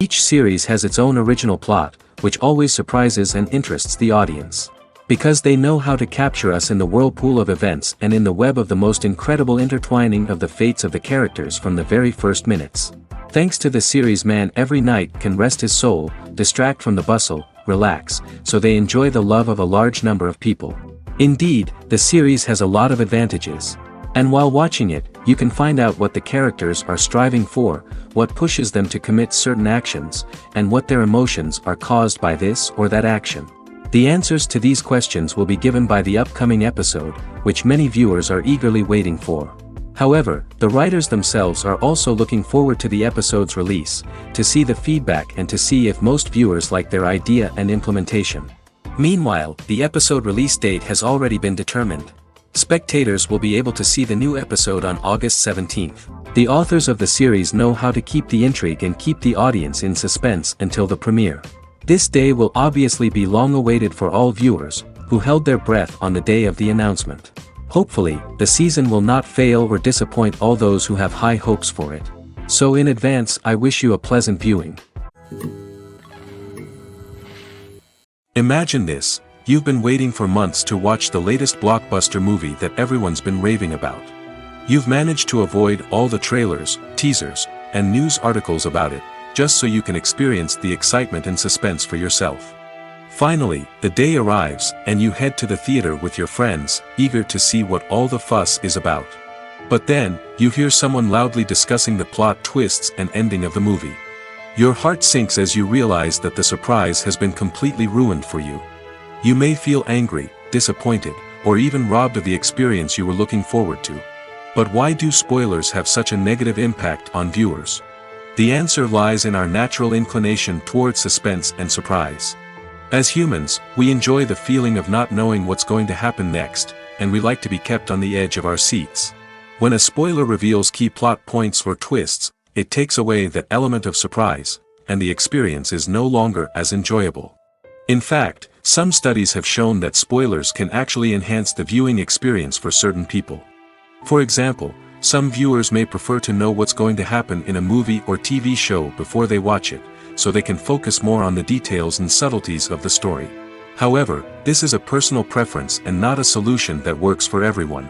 Each series has its own original plot, which always surprises and interests the audience. Because they know how to capture us in the whirlpool of events and in the web of the most incredible intertwining of the fates of the characters from the very first minutes. Thanks to the series, man every night can rest his soul, distract from the bustle, relax, so they enjoy the love of a large number of people. Indeed, the series has a lot of advantages. And while watching it, you can find out what the characters are striving for, what pushes them to commit certain actions, and what their emotions are caused by this or that action. The answers to these questions will be given by the upcoming episode, which many viewers are eagerly waiting for. However, the writers themselves are also looking forward to the episode's release, to see the feedback and to see if most viewers like their idea and implementation. Meanwhile, the episode release date has already been determined. Spectators will be able to see the new episode on August 17th. The authors of the series know how to keep the intrigue and keep the audience in suspense until the premiere. This day will obviously be long awaited for all viewers, who held their breath on the day of the announcement. Hopefully, the season will not fail or disappoint all those who have high hopes for it. So in advance, I wish you a pleasant viewing. Imagine this. You've been waiting for months to watch the latest blockbuster movie that everyone's been raving about. You've managed to avoid all the trailers, teasers, and news articles about it, just so you can experience the excitement and suspense for yourself. Finally, the day arrives, and you head to the theater with your friends, eager to see what all the fuss is about. But then, you hear someone loudly discussing the plot twists and ending of the movie. Your heart sinks as you realize that the surprise has been completely ruined for you. You may feel angry, disappointed, or even robbed of the experience you were looking forward to. But why do spoilers have such a negative impact on viewers? The answer lies in our natural inclination towards suspense and surprise. As humans, we enjoy the feeling of not knowing what's going to happen next, and we like to be kept on the edge of our seats. When a spoiler reveals key plot points or twists, it takes away that element of surprise, and the experience is no longer as enjoyable. In fact, some studies have shown that spoilers can actually enhance the viewing experience for certain people. For example, some viewers may prefer to know what's going to happen in a movie or TV show before they watch it, so they can focus more on the details and subtleties of the story. However, this is a personal preference and not a solution that works for everyone.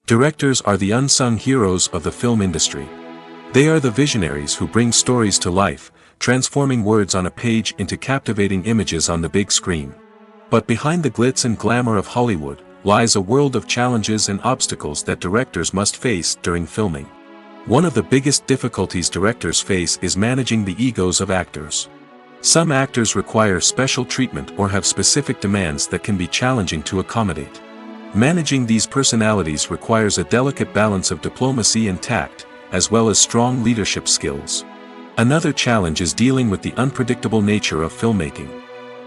Directors are the unsung heroes of the film industry. They are the visionaries who bring stories to life, transforming words on a page into captivating images on the big screen. But behind the glitz and glamour of Hollywood, lies a world of challenges and obstacles that directors must face during filming. One of the biggest difficulties directors face is managing the egos of actors. Some actors require special treatment or have specific demands that can be challenging to accommodate. Managing these personalities requires a delicate balance of diplomacy and tact, as well as strong leadership skills. Another challenge is dealing with the unpredictable nature of filmmaking.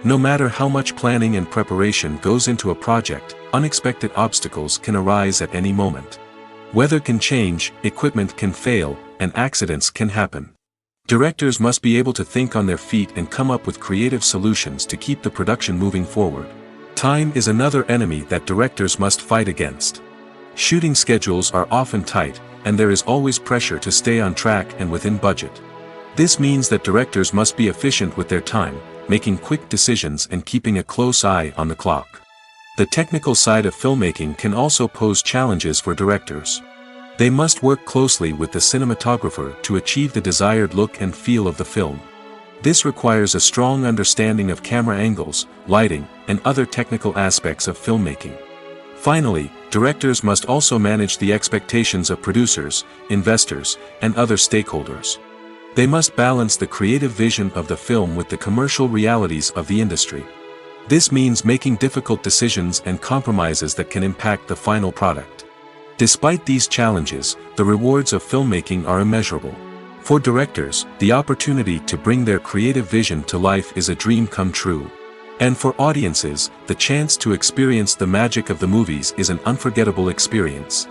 No matter how much planning and preparation goes into a project, unexpected obstacles can arise at any moment. Weather can change, equipment can fail, and accidents can happen. Directors must be able to think on their feet and come up with creative solutions to keep the production moving forward. Time is another enemy that directors must fight against. Shooting schedules are often tight, and there is always pressure to stay on track and within budget. This means that directors must be efficient with their time, making quick decisions and keeping a close eye on the clock. The technical side of filmmaking can also pose challenges for directors. They must work closely with the cinematographer to achieve the desired look and feel of the film. This requires a strong understanding of camera angles, lighting, and other technical aspects of filmmaking. Finally, directors must also manage the expectations of producers, investors, and other stakeholders. They must balance the creative vision of the film with the commercial realities of the industry. This means making difficult decisions and compromises that can impact the final product. Despite these challenges, the rewards of filmmaking are immeasurable. For directors, the opportunity to bring their creative vision to life is a dream come true. And for audiences, the chance to experience the magic of the movies is an unforgettable experience.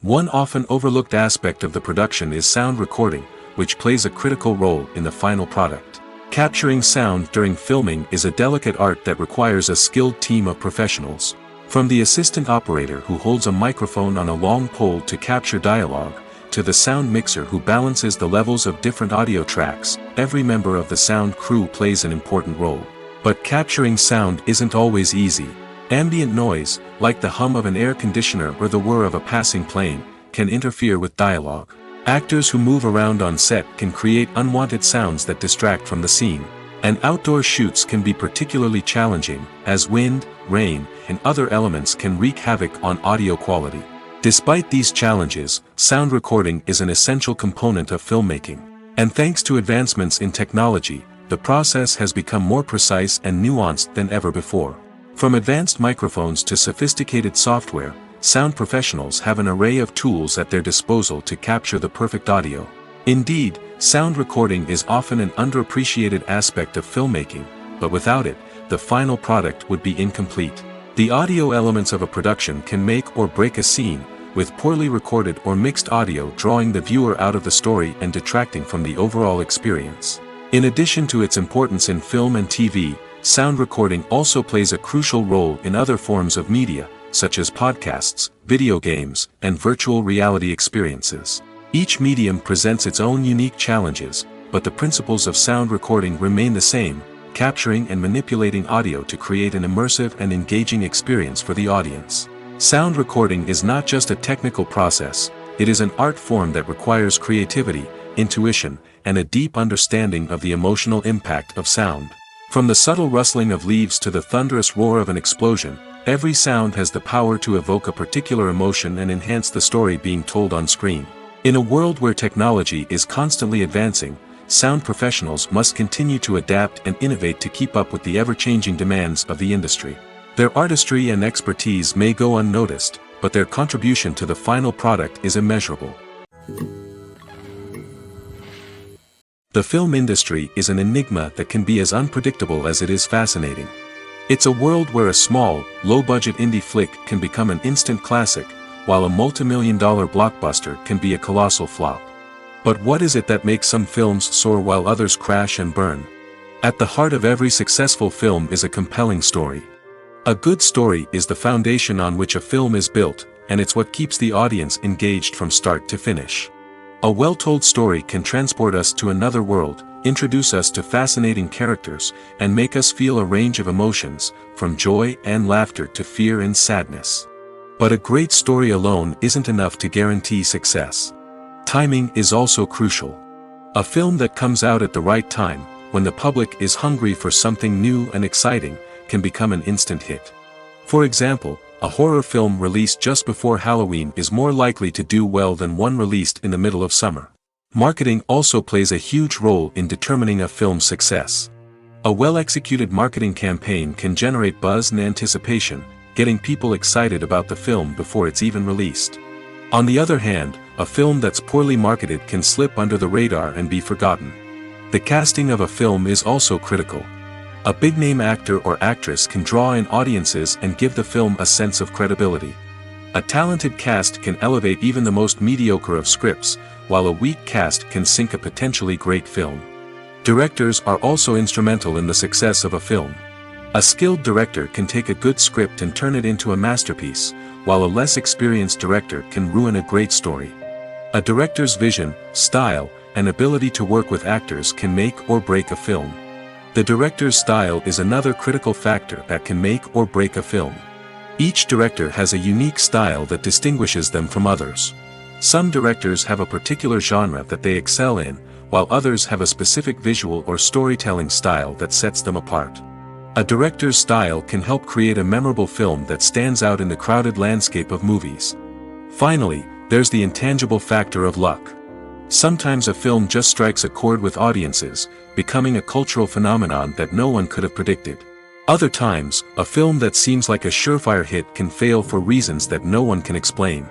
One often overlooked aspect of the production is sound recording, which plays a critical role in the final product. Capturing sound during filming is a delicate art that requires a skilled team of professionals. From the assistant operator who holds a microphone on a long pole to capture dialogue, to the sound mixer who balances the levels of different audio tracks, every member of the sound crew plays an important role. But capturing sound isn't always easy. Ambient noise, like the hum of an air conditioner or the whir of a passing plane, can interfere with dialogue. Actors who move around on set can create unwanted sounds that distract from the scene. And outdoor shoots can be particularly challenging, as wind, rain, and other elements can wreak havoc on audio quality. Despite these challenges, sound recording is an essential component of filmmaking. And thanks to advancements in technology, the process has become more precise and nuanced than ever before. From advanced microphones to sophisticated software, sound professionals have an array of tools at their disposal to capture the perfect audio. Indeed, sound recording is often an underappreciated aspect of filmmaking, but without it, the final product would be incomplete. The audio elements of a production can make or break a scene, with poorly recorded or mixed audio drawing the viewer out of the story and detracting from the overall experience. In addition to its importance in film and TV, sound recording also plays a crucial role in other forms of media, such as podcasts, video games, and virtual reality experiences. Each medium presents its own unique challenges, but the principles of sound recording remain the same, capturing and manipulating audio to create an immersive and engaging experience for the audience. Sound recording is not just a technical process, it is an art form that requires creativity, intuition, and a deep understanding of the emotional impact of sound. From the subtle rustling of leaves to the thunderous roar of an explosion, every sound has the power to evoke a particular emotion and enhance the story being told on screen. In a world where technology is constantly advancing, sound professionals must continue to adapt and innovate to keep up with the ever-changing demands of the industry. Their artistry and expertise may go unnoticed, but their contribution to the final product is immeasurable. The film industry is an enigma that can be as unpredictable as it is fascinating. It's a world where a small, low-budget indie flick can become an instant classic, while a multi-million-dollar blockbuster can be a colossal flop. But what is it that makes some films soar while others crash and burn? At the heart of every successful film is a compelling story. A good story is the foundation on which a film is built, and it's what keeps the audience engaged from start to finish. A well-told story can transport us to another world, introduce us to fascinating characters, and make us feel a range of emotions, from joy and laughter to fear and sadness. But a great story alone isn't enough to guarantee success. Timing is also crucial. A film that comes out at the right time, when the public is hungry for something new and exciting, can become an instant hit. For example, a horror film released just before Halloween is more likely to do well than one released in the middle of summer. Marketing also plays a huge role in determining a film's success. A well-executed marketing campaign can generate buzz and anticipation, getting people excited about the film before it's even released. On the other hand, a film that's poorly marketed can slip under the radar and be forgotten. The casting of a film is also critical. A big-name actor or actress can draw in audiences and give the film a sense of credibility. A talented cast can elevate even the most mediocre of scripts, while a weak cast can sink a potentially great film. Directors are also instrumental in the success of a film. A skilled director can take a good script and turn it into a masterpiece, while a less experienced director can ruin a great story. A director's vision, style, and ability to work with actors can make or break a film. The director's style is another critical factor that can make or break a film. Each director has a unique style that distinguishes them from others. Some directors have a particular genre that they excel in, while others have a specific visual or storytelling style that sets them apart. A director's style can help create a memorable film that stands out in the crowded landscape of movies. Finally, there's the intangible factor of luck. Sometimes a film just strikes a chord with audiences, becoming a cultural phenomenon that no one could have predicted. Other times, a film that seems like a surefire hit can fail for reasons that no one can explain.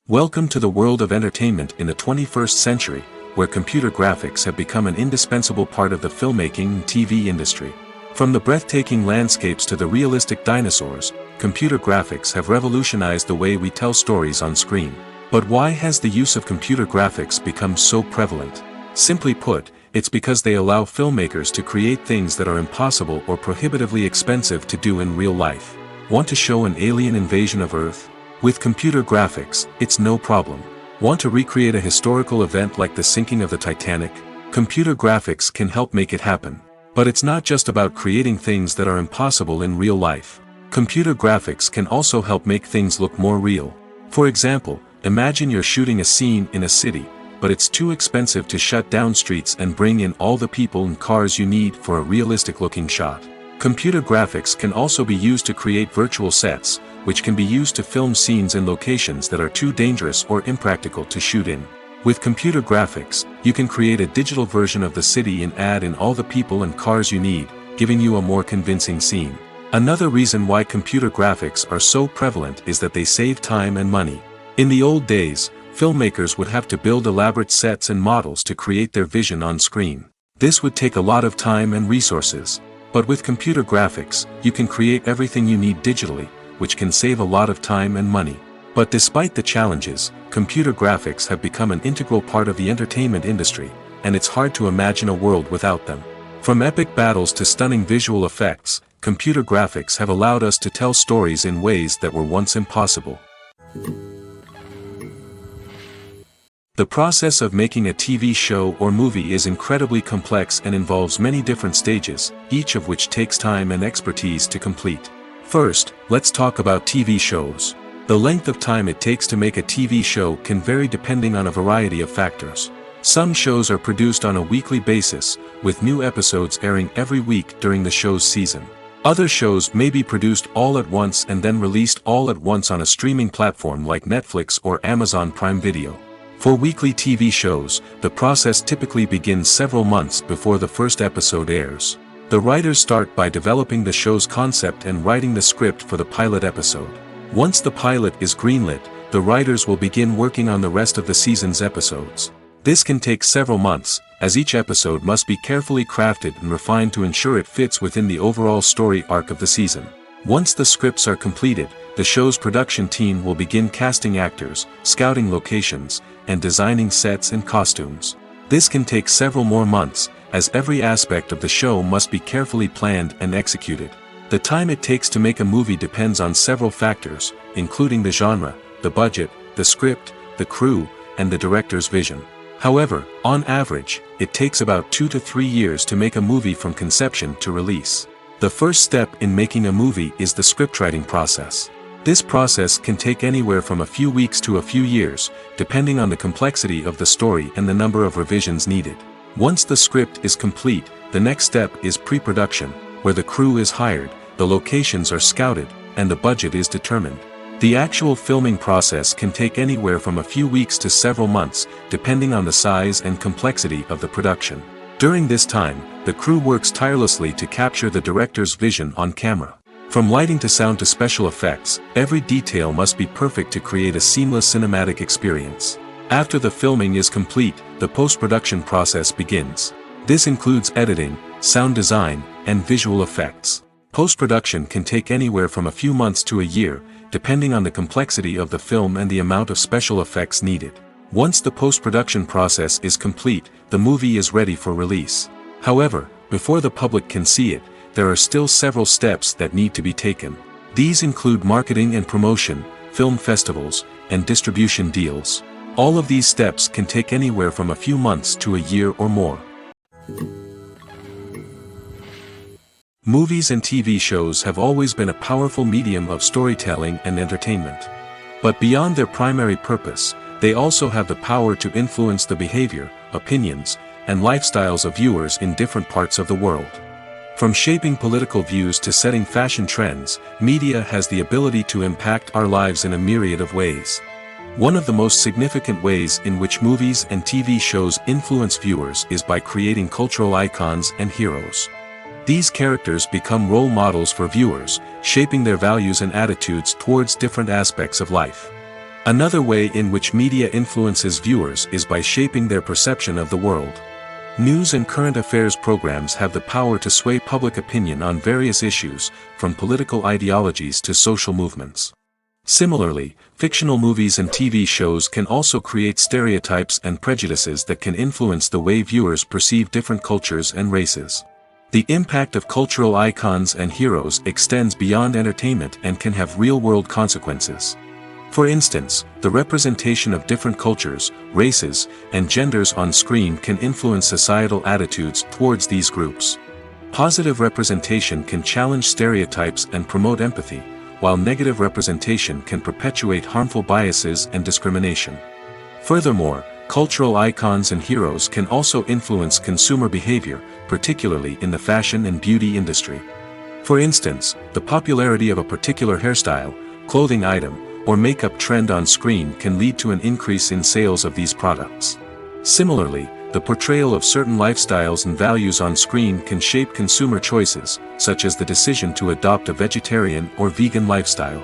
Welcome to the world of entertainment in the 21st century, where computer graphics have become an indispensable part of the filmmaking and TV industry. From the breathtaking landscapes to the realistic dinosaurs, computer graphics have revolutionized the way we tell stories on screen. But why has the use of computer graphics become so prevalent? Simply put, it's because they allow filmmakers to create things that are impossible or prohibitively expensive to do in real life. Want to show an alien invasion of Earth? With computer graphics, it's no problem. Want to recreate a historical event like the sinking of the Titanic? Computer graphics can help make it happen. But it's not just about creating things that are impossible in real life. Computer graphics can also help make things look more real. For example, imagine you're shooting a scene in a city, but it's too expensive to shut down streets and bring in all the people and cars you need for a realistic-looking shot. Computer graphics can also be used to create virtual sets, which can be used to film scenes in locations that are too dangerous or impractical to shoot in. With computer graphics, you can create a digital version of the city and add in all the people and cars you need, giving you a more convincing scene. Another reason why computer graphics are so prevalent is that they save time and money. In the old days, filmmakers would have to build elaborate sets and models to create their vision on screen. This would take a lot of time and resources. But with computer graphics, you can create everything you need digitally, which can save a lot of time and money. But despite the challenges, computer graphics have become an integral part of the entertainment industry, and it's hard to imagine a world without them. From epic battles to stunning visual effects, computer graphics have allowed us to tell stories in ways that were once impossible. The process of making a TV show or movie is incredibly complex and involves many different stages, each of which takes time and expertise to complete. First, let's talk about TV shows. The length of time it takes to make a TV show can vary depending on a variety of factors. Some shows are produced on a weekly basis, with new episodes airing every week during the show's season. Other shows may be produced all at once and then released all at once on a streaming platform like Netflix or Amazon Prime Video. For weekly TV shows, the process typically begins several months before the first episode airs. The writers start by developing the show's concept and writing the script for the pilot episode. Once the pilot is greenlit, the writers will begin working on the rest of the season's episodes. This can take several months, as each episode must be carefully crafted and refined to ensure it fits within the overall story arc of the season. Once the scripts are completed, the show's production team will begin casting actors, scouting locations, and designing sets and costumes. This can take several more months, as every aspect of the show must be carefully planned and executed. The time it takes to make a movie depends on several factors, including the genre, the budget, the script, the crew, and the director's vision. However, on average, it takes about 2 to 3 years to make a movie from conception to release. The first step in making a movie is the scriptwriting process. This process can take anywhere from a few weeks to a few years, depending on the complexity of the story and the number of revisions needed. Once the script is complete, the next step is pre-production, where the crew is hired, the locations are scouted, and the budget is determined. The actual filming process can take anywhere from a few weeks to several months, depending on the size and complexity of the production. During this time, the crew works tirelessly to capture the director's vision on camera. From lighting to sound to special effects, every detail must be perfect to create a seamless cinematic experience. After the filming is complete, the post-production process begins. This includes editing, sound design, and visual effects. Post-production can take anywhere from a few months to a year, depending on the complexity of the film and the amount of special effects needed. Once the post-production process is complete, the movie is ready for release. However, before the public can see it, there are still several steps that need to be taken. These include marketing and promotion, film festivals, and distribution deals. All of these steps can take anywhere from a few months to a year or more. Movies and TV shows have always been a powerful medium of storytelling and entertainment. But beyond their primary purpose, they also have the power to influence the behavior, opinions, and lifestyles of viewers in different parts of the world. From shaping political views to setting fashion trends, media has the ability to impact our lives in a myriad of ways. One of the most significant ways in which movies and TV shows influence viewers is by creating cultural icons and heroes. These characters become role models for viewers, shaping their values and attitudes towards different aspects of life. Another way in which media influences viewers is by shaping their perception of the world. News and current affairs programs have the power to sway public opinion on various issues, from political ideologies to social movements. Similarly, fictional movies and TV shows can also create stereotypes and prejudices that can influence the way viewers perceive different cultures and races. The impact of cultural icons and heroes extends beyond entertainment and can have real-world consequences. For instance, the representation of different cultures, races, and genders on screen can influence societal attitudes towards these groups. Positive representation can challenge stereotypes and promote empathy, while negative representation can perpetuate harmful biases and discrimination. Furthermore, cultural icons and heroes can also influence consumer behavior, particularly in the fashion and beauty industry. For instance, the popularity of a particular hairstyle, clothing item, or makeup trend on screen can lead to an increase in sales of these products. Similarly, the portrayal of certain lifestyles and values on screen can shape consumer choices, such as the decision to adopt a vegetarian or vegan lifestyle.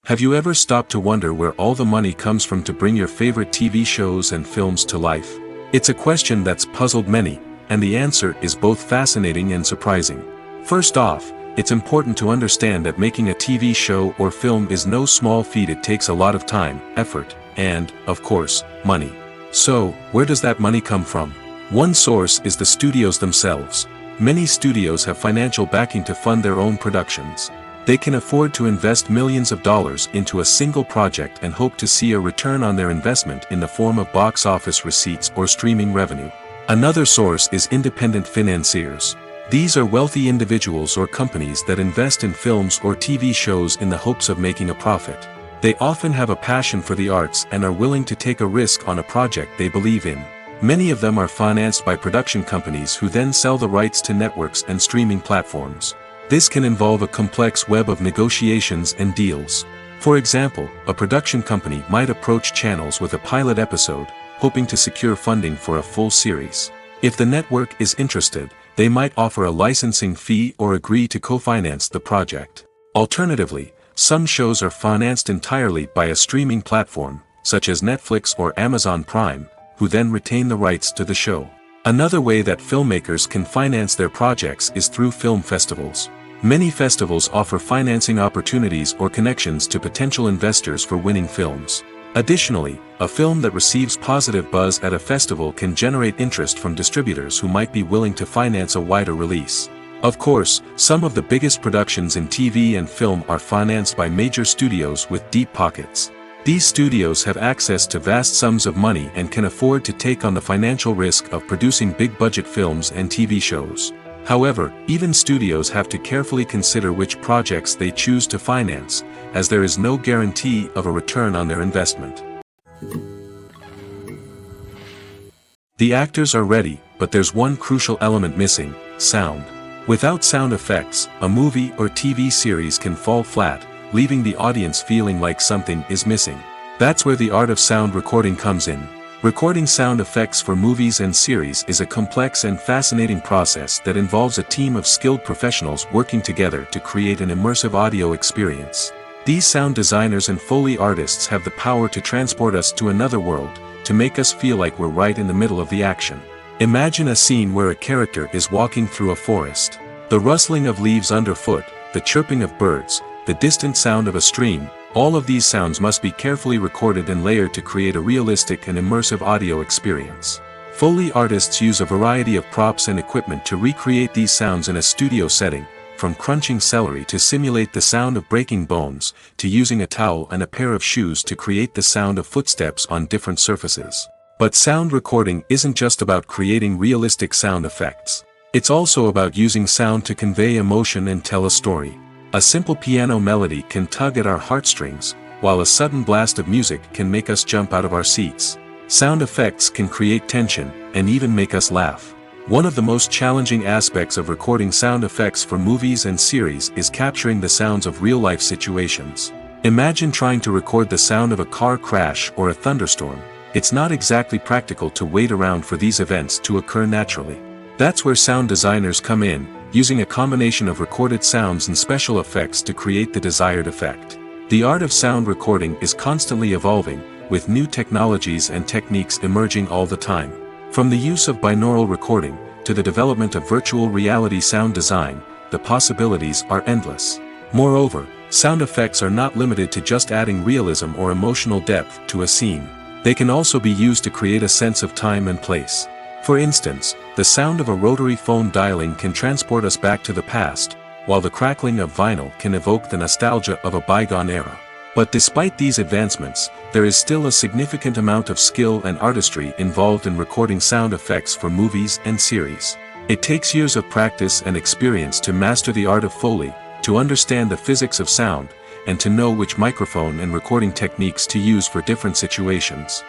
Have you ever stopped to wonder where all the money comes from to bring your favorite TV shows and films to life? It's a question that's puzzled many, and the answer is both fascinating and surprising. First off, it's important to understand that making a TV show or film is no small feat. It takes a lot of time, effort, and, of course, money. So, where does that money come from? One source is the studios themselves. Many studios have financial backing to fund their own productions. They can afford to invest millions of dollars into a single project and hope to see a return on their investment in the form of box office receipts or streaming revenue. Another source is independent financiers. These are wealthy individuals or companies that invest in films or TV shows in the hopes of making a profit. They often have a passion for the arts and are willing to take a risk on a project they believe in. Many of them are financed by production companies who then sell the rights to networks and streaming platforms. This can involve a complex web of negotiations and deals. For example, a production company might approach channels with a pilot episode, hoping to secure funding for a full series. If the network is interested, they might offer a licensing fee or agree to co-finance the project. Alternatively, some shows are financed entirely by a streaming platform, such as Netflix or Amazon Prime, who then retain the rights to the show. Another way that filmmakers can finance their projects is through film festivals. Many festivals offer financing opportunities or connections to potential investors for winning films. Additionally, a film that receives positive buzz at a festival can generate interest from distributors who might be willing to finance a wider release. Of course, some of the biggest productions in TV and film are financed by major studios with deep pockets. These studios have access to vast sums of money and can afford to take on the financial risk of producing big-budget films and TV shows. However, even studios have to carefully consider which projects they choose to finance, as there is no guarantee of a return on their investment. The actors are ready, but there's one crucial element missing: sound. Without sound effects, a movie or TV series can fall flat, leaving the audience feeling like something is missing. That's where the art of sound recording comes in. Recording sound effects for movies and series is a complex and fascinating process that involves a team of skilled professionals working together to create an immersive audio experience. These sound designers and Foley artists have the power to transport us to another world, to make us feel like we're right in the middle of the action. Imagine a scene where a character is walking through a forest. The rustling of leaves underfoot, the chirping of birds, the distant sound of a stream, all of these sounds must be carefully recorded and layered to create a realistic and immersive audio experience. Foley artists use a variety of props and equipment to recreate these sounds in a studio setting, from crunching celery to simulate the sound of breaking bones, to using a towel and a pair of shoes to create the sound of footsteps on different surfaces. But sound recording isn't just about creating realistic sound effects. It's also about using sound to convey emotion and tell a story. A simple piano melody can tug at our heartstrings, while a sudden blast of music can make us jump out of our seats. Sound effects can create tension, and even make us laugh. One of the most challenging aspects of recording sound effects for movies and series is capturing the sounds of real-life situations. Imagine trying to record the sound of a car crash or a thunderstorm. It's not exactly practical to wait around for these events to occur naturally. That's where sound designers come in, using a combination of recorded sounds and special effects to create the desired effect. The art of sound recording is constantly evolving, with new technologies and techniques emerging all the time. From the use of binaural recording, to the development of virtual reality sound design, the possibilities are endless. Moreover, sound effects are not limited to just adding realism or emotional depth to a scene. They can also be used to create a sense of time and place. For instance, the sound of a rotary phone dialing can transport us back to the past, while the crackling of vinyl can evoke the nostalgia of a bygone era. But despite these advancements, there is still a significant amount of skill and artistry involved in recording sound effects for movies and series. It takes years of practice and experience to master the art of Foley, to understand the physics of sound, and to know which microphone and recording techniques to use for different situations.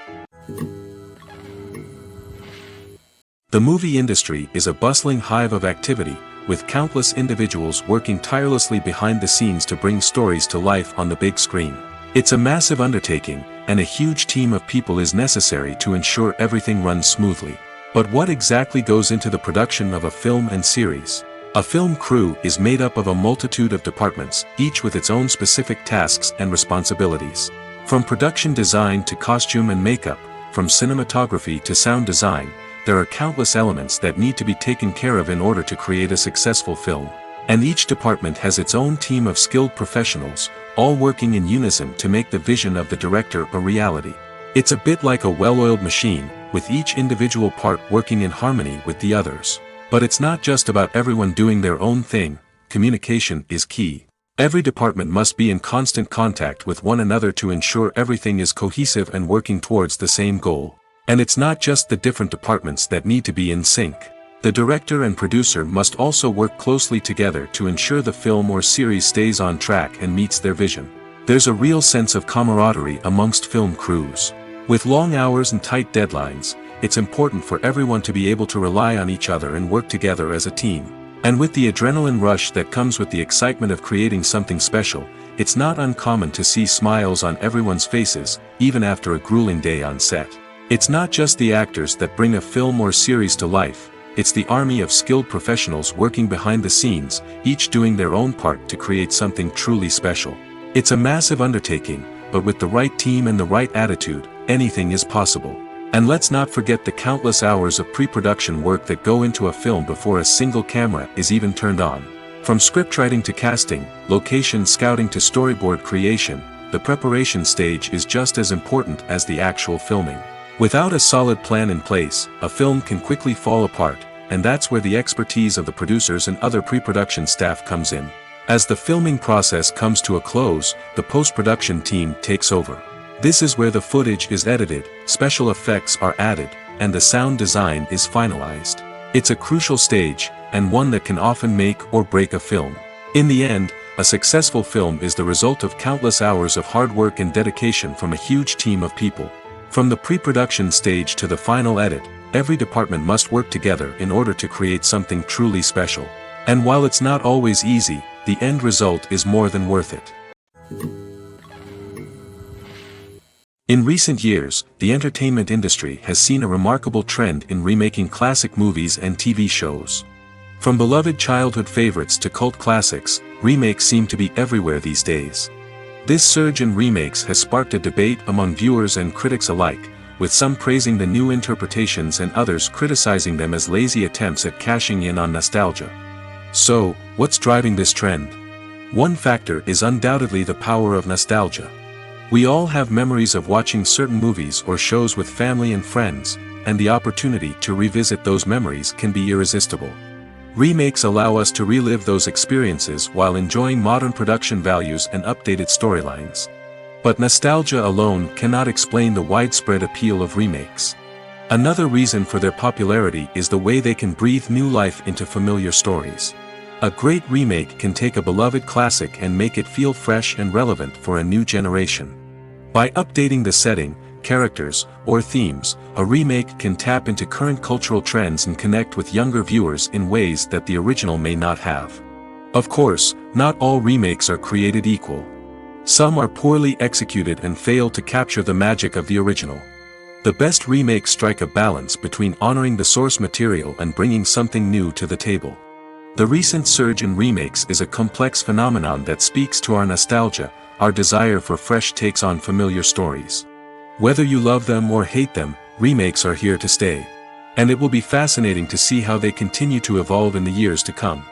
The movie industry is a bustling hive of activity, with countless individuals working tirelessly behind the scenes to bring stories to life on the big screen. It's a massive undertaking, and a huge team of people is necessary to ensure everything runs smoothly. But what exactly goes into the production of a film and series? A film crew is made up of a multitude of departments, each with its own specific tasks and responsibilities. From production design to costume and makeup, from cinematography to sound design, there are countless elements that need to be taken care of in order to create a successful film. And each department has its own team of skilled professionals, all working in unison to make the vision of the director a reality. It's a bit like a well-oiled machine, with each individual part working in harmony with the others. But it's not just about everyone doing their own thing. Communication is key. Every department must be in constant contact with one another to ensure everything is cohesive and working towards the same goal. And it's not just the different departments that need to be in sync. The director and producer must also work closely together to ensure the film or series stays on track and meets their vision. There's a real sense of camaraderie amongst film crews. With long hours and tight deadlines, it's important for everyone to be able to rely on each other and work together as a team. And with the adrenaline rush that comes with the excitement of creating something special, it's not uncommon to see smiles on everyone's faces, even after a grueling day on set. It's not just the actors that bring a film or series to life, it's the army of skilled professionals working behind the scenes, each doing their own part to create something truly special. It's a massive undertaking, but with the right team and the right attitude, anything is possible. And let's not forget the countless hours of pre-production work that go into a film before a single camera is even turned on. From scriptwriting to casting, location scouting to storyboard creation, the preparation stage is just as important as the actual filming. Without a solid plan in place, a film can quickly fall apart, and that's where the expertise of the producers and other pre-production staff comes in. As the filming process comes to a close, the post-production team takes over. This is where the footage is edited, special effects are added, and the sound design is finalized. It's a crucial stage, and one that can often make or break a film. In the end, a successful film is the result of countless hours of hard work and dedication from a huge team of people. From the pre-production stage to the final edit, every department must work together in order to create something truly special. And while it's not always easy, the end result is more than worth it. In recent years, the entertainment industry has seen a remarkable trend in remaking classic movies and TV shows. From beloved childhood favorites to cult classics, remakes seem to be everywhere these days. This surge in remakes has sparked a debate among viewers and critics alike, with some praising the new interpretations and others criticizing them as lazy attempts at cashing in on nostalgia. So, what's driving this trend? One factor is undoubtedly the power of nostalgia. We all have memories of watching certain movies or shows with family and friends, and the opportunity to revisit those memories can be irresistible. Remakes allow us to relive those experiences while enjoying modern production values and updated storylines. But nostalgia alone cannot explain the widespread appeal of remakes. Another reason for their popularity is the way they can breathe new life into familiar stories. A great remake can take a beloved classic and make it feel fresh and relevant for a new generation. By updating the setting, characters, or themes, a remake can tap into current cultural trends and connect with younger viewers in ways that the original may not have. Of course, not all remakes are created equal. Some are poorly executed and fail to capture the magic of the original. The best remakes strike a balance between honoring the source material and bringing something new to the table. The recent surge in remakes is a complex phenomenon that speaks to our nostalgia, our desire for fresh takes on familiar stories. Whether you love them or hate them, remakes are here to stay. And it will be fascinating to see how they continue to evolve in the years to come.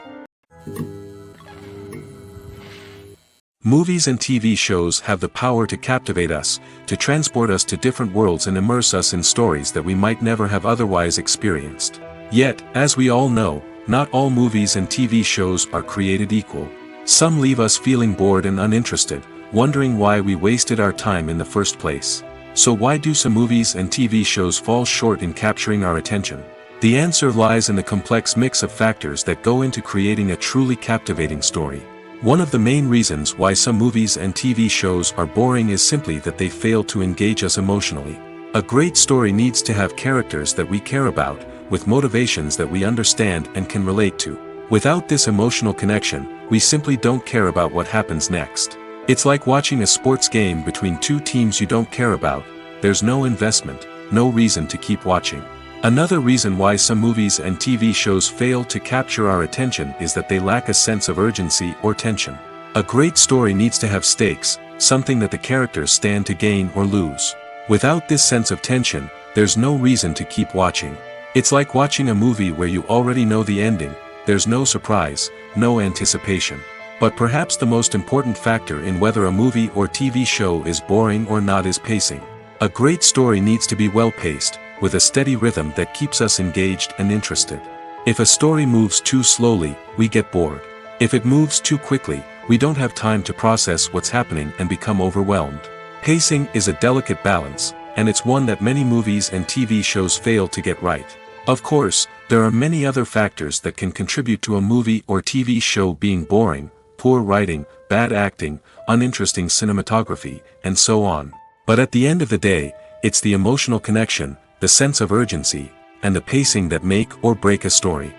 Movies and TV shows have the power to captivate us, to transport us to different worlds and immerse us in stories that we might never have otherwise experienced. Yet, as we all know, not all movies and TV shows are created equal. Some leave us feeling bored and uninterested, wondering why we wasted our time in the first place. So why do some movies and TV shows fall short in capturing our attention? The answer lies in the complex mix of factors that go into creating a truly captivating story. One of the main reasons why some movies and TV shows are boring is simply that they fail to engage us emotionally. A great story needs to have characters that we care about, with motivations that we understand and can relate to. Without this emotional connection, we simply don't care about what happens next. It's like watching a sports game between two teams you don't care about. There's no investment, no reason to keep watching. Another reason why some movies and TV shows fail to capture our attention is that they lack a sense of urgency or tension. A great story needs to have stakes, something that the characters stand to gain or lose. Without this sense of tension, there's no reason to keep watching. It's like watching a movie where you already know the ending. There's no surprise, no anticipation. But perhaps the most important factor in whether a movie or TV show is boring or not is pacing. A great story needs to be well-paced, with a steady rhythm that keeps us engaged and interested. If a story moves too slowly, we get bored. If it moves too quickly, we don't have time to process what's happening and become overwhelmed. Pacing is a delicate balance, and it's one that many movies and TV shows fail to get right. Of course, there are many other factors that can contribute to a movie or TV show being boring: poor writing, bad acting, uninteresting cinematography, and so on. But at the end of the day, it's the emotional connection, the sense of urgency, and the pacing that make or break a story.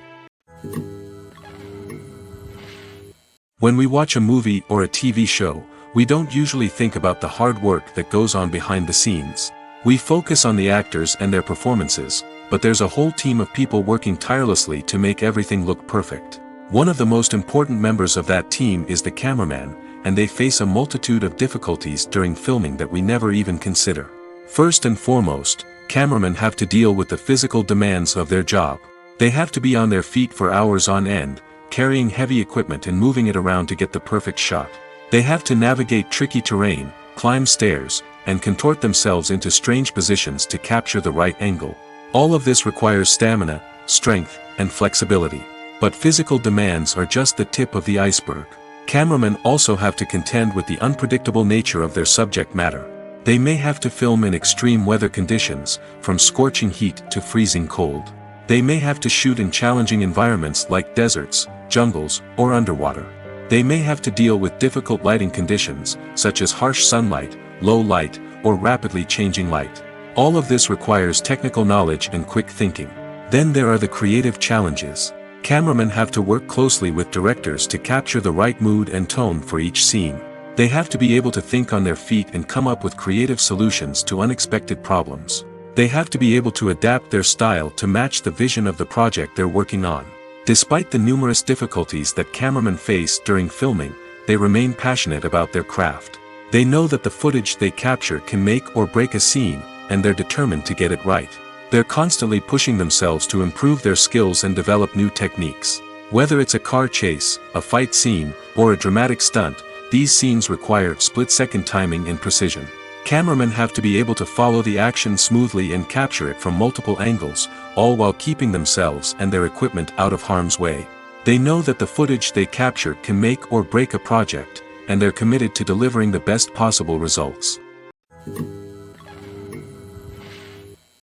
When we watch a movie or a TV show, we don't usually think about the hard work that goes on behind the scenes. We focus on the actors and their performances, but there's a whole team of people working tirelessly to make everything look perfect. One of the most important members of that team is the cameraman, and they face a multitude of difficulties during filming that we never even consider. First and foremost, cameramen have to deal with the physical demands of their job. They have to be on their feet for hours on end, carrying heavy equipment and moving it around to get the perfect shot. They have to navigate tricky terrain, climb stairs, and contort themselves into strange positions to capture the right angle. All of this requires stamina, strength, and flexibility. But physical demands are just the tip of the iceberg. Cameramen also have to contend with the unpredictable nature of their subject matter. They may have to film in extreme weather conditions, from scorching heat to freezing cold. They may have to shoot in challenging environments like deserts, jungles, or underwater. They may have to deal with difficult lighting conditions, such as harsh sunlight, low light, or rapidly changing light. All of this requires technical knowledge and quick thinking. Then there are the creative challenges. Cameramen have to work closely with directors to capture the right mood and tone for each scene. They have to be able to think on their feet and come up with creative solutions to unexpected problems. They have to be able to adapt their style to match the vision of the project they're working on. Despite the numerous difficulties that cameramen face during filming, they remain passionate about their craft. They know that the footage they capture can make or break a scene, and they're determined to get it right. They're constantly pushing themselves to improve their skills and develop new techniques. Whether it's a car chase, a fight scene, or a dramatic stunt, these scenes require split-second timing and precision. Cameramen have to be able to follow the action smoothly and capture it from multiple angles, all while keeping themselves and their equipment out of harm's way. They know that the footage they capture can make or break a project, and they're committed to delivering the best possible results.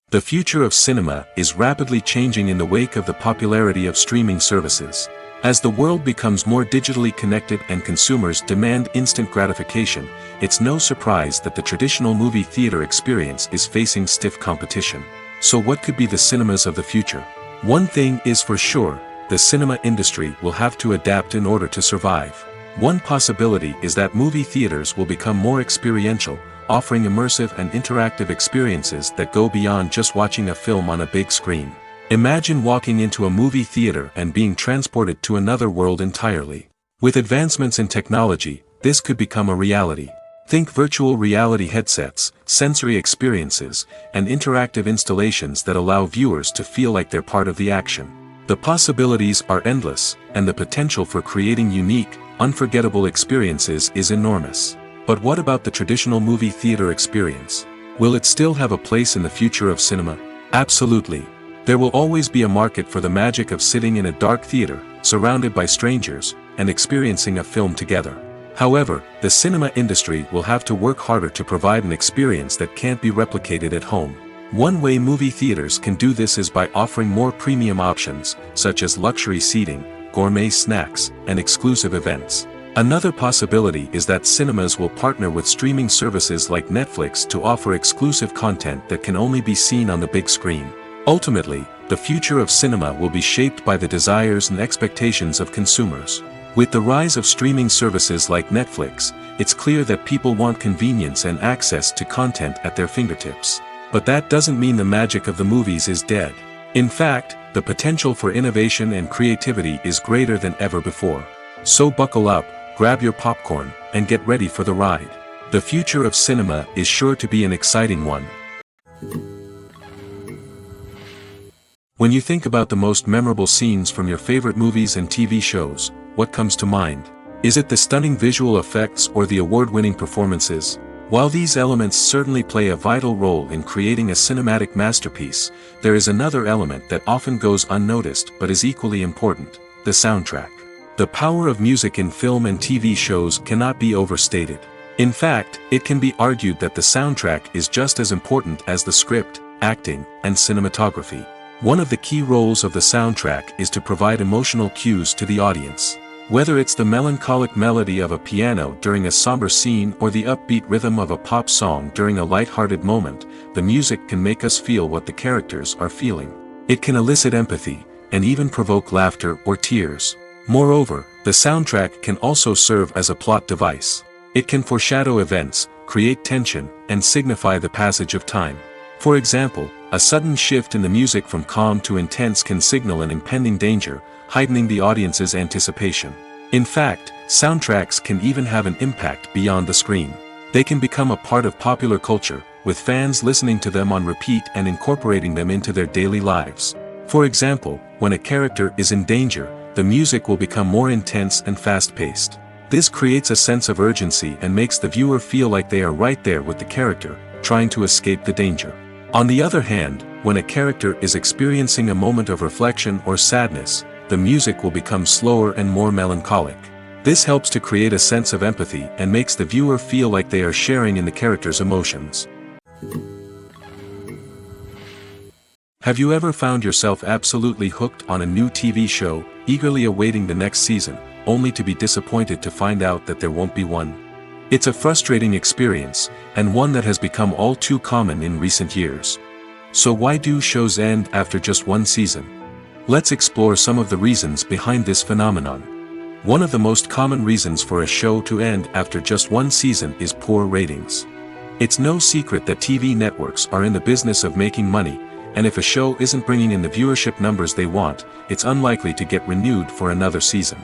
The future of cinema is rapidly changing in the wake of the popularity of streaming services. As the world becomes more digitally connected and consumers demand instant gratification, it's no surprise that the traditional movie theater experience is facing stiff competition. So what could be the cinemas of the future? One thing is for sure, the cinema industry will have to adapt in order to survive. One possibility is that movie theaters will become more experiential, offering immersive and interactive experiences that go beyond just watching a film on a big screen. Imagine walking into a movie theater and being transported to another world entirely. With advancements in technology, this could become a reality. Think virtual reality headsets, sensory experiences, and interactive installations that allow viewers to feel like they're part of the action. The possibilities are endless, and the potential for creating unique, unforgettable experiences is enormous. But what about the traditional movie theater experience? Will it still have a place in the future of cinema? Absolutely. There will always be a market for the magic of sitting in a dark theater, surrounded by strangers, and experiencing a film together. However, the cinema industry will have to work harder to provide an experience that can't be replicated at home. One way movie theaters can do this is by offering more premium options, such as luxury seating, gourmet snacks, and exclusive events. Another possibility is that cinemas will partner with streaming services like Netflix to offer exclusive content that can only be seen on the big screen. Ultimately, the future of cinema will be shaped by the desires and expectations of consumers. With the rise of streaming services like Netflix, it's clear that people want convenience and access to content at their fingertips. But that doesn't mean the magic of the movies is dead. In fact, the potential for innovation and creativity is greater than ever before. So buckle up, grab your popcorn, and get ready for the ride. The future of cinema is sure to be an exciting one. When you think about the most memorable scenes from your favorite movies and TV shows, what comes to mind? Is it the stunning visual effects or the award-winning performances? While these elements certainly play a vital role in creating a cinematic masterpiece, there is another element that often goes unnoticed but is equally important: the soundtrack. The power of music in film and TV shows cannot be overstated. In fact, it can be argued that the soundtrack is just as important as the script, acting, and cinematography. One of the key roles of the soundtrack is to provide emotional cues to the audience. Whether it's the melancholic melody of a piano during a somber scene or the upbeat rhythm of a pop song during a light-hearted moment, the music can make us feel what the characters are feeling. It can elicit empathy, and even provoke laughter or tears. Moreover, the soundtrack can also serve as a plot device. It can foreshadow events, create tension, and signify the passage of time. For example, a sudden shift in the music from calm to intense can signal an impending danger, heightening the audience's anticipation. In fact, soundtracks can even have an impact beyond the screen. They can become a part of popular culture, with fans listening to them on repeat and incorporating them into their daily lives. For example, when a character is in danger, the music will become more intense and fast-paced. This creates a sense of urgency and makes the viewer feel like they are right there with the character, trying to escape the danger. On the other hand, when a character is experiencing a moment of reflection or sadness, the music will become slower and more melancholic. This helps to create a sense of empathy and makes the viewer feel like they are sharing in the character's emotions. Have you ever found yourself absolutely hooked on a new TV show, eagerly awaiting the next season, only to be disappointed to find out that there won't be one? It's a frustrating experience, and one that has become all too common in recent years. So why do shows end after just one season? Let's explore some of the reasons behind this phenomenon. One of the most common reasons for a show to end after just one season is poor ratings. It's no secret that TV networks are in the business of making money, and if a show isn't bringing in the viewership numbers they want, it's unlikely to get renewed for another season.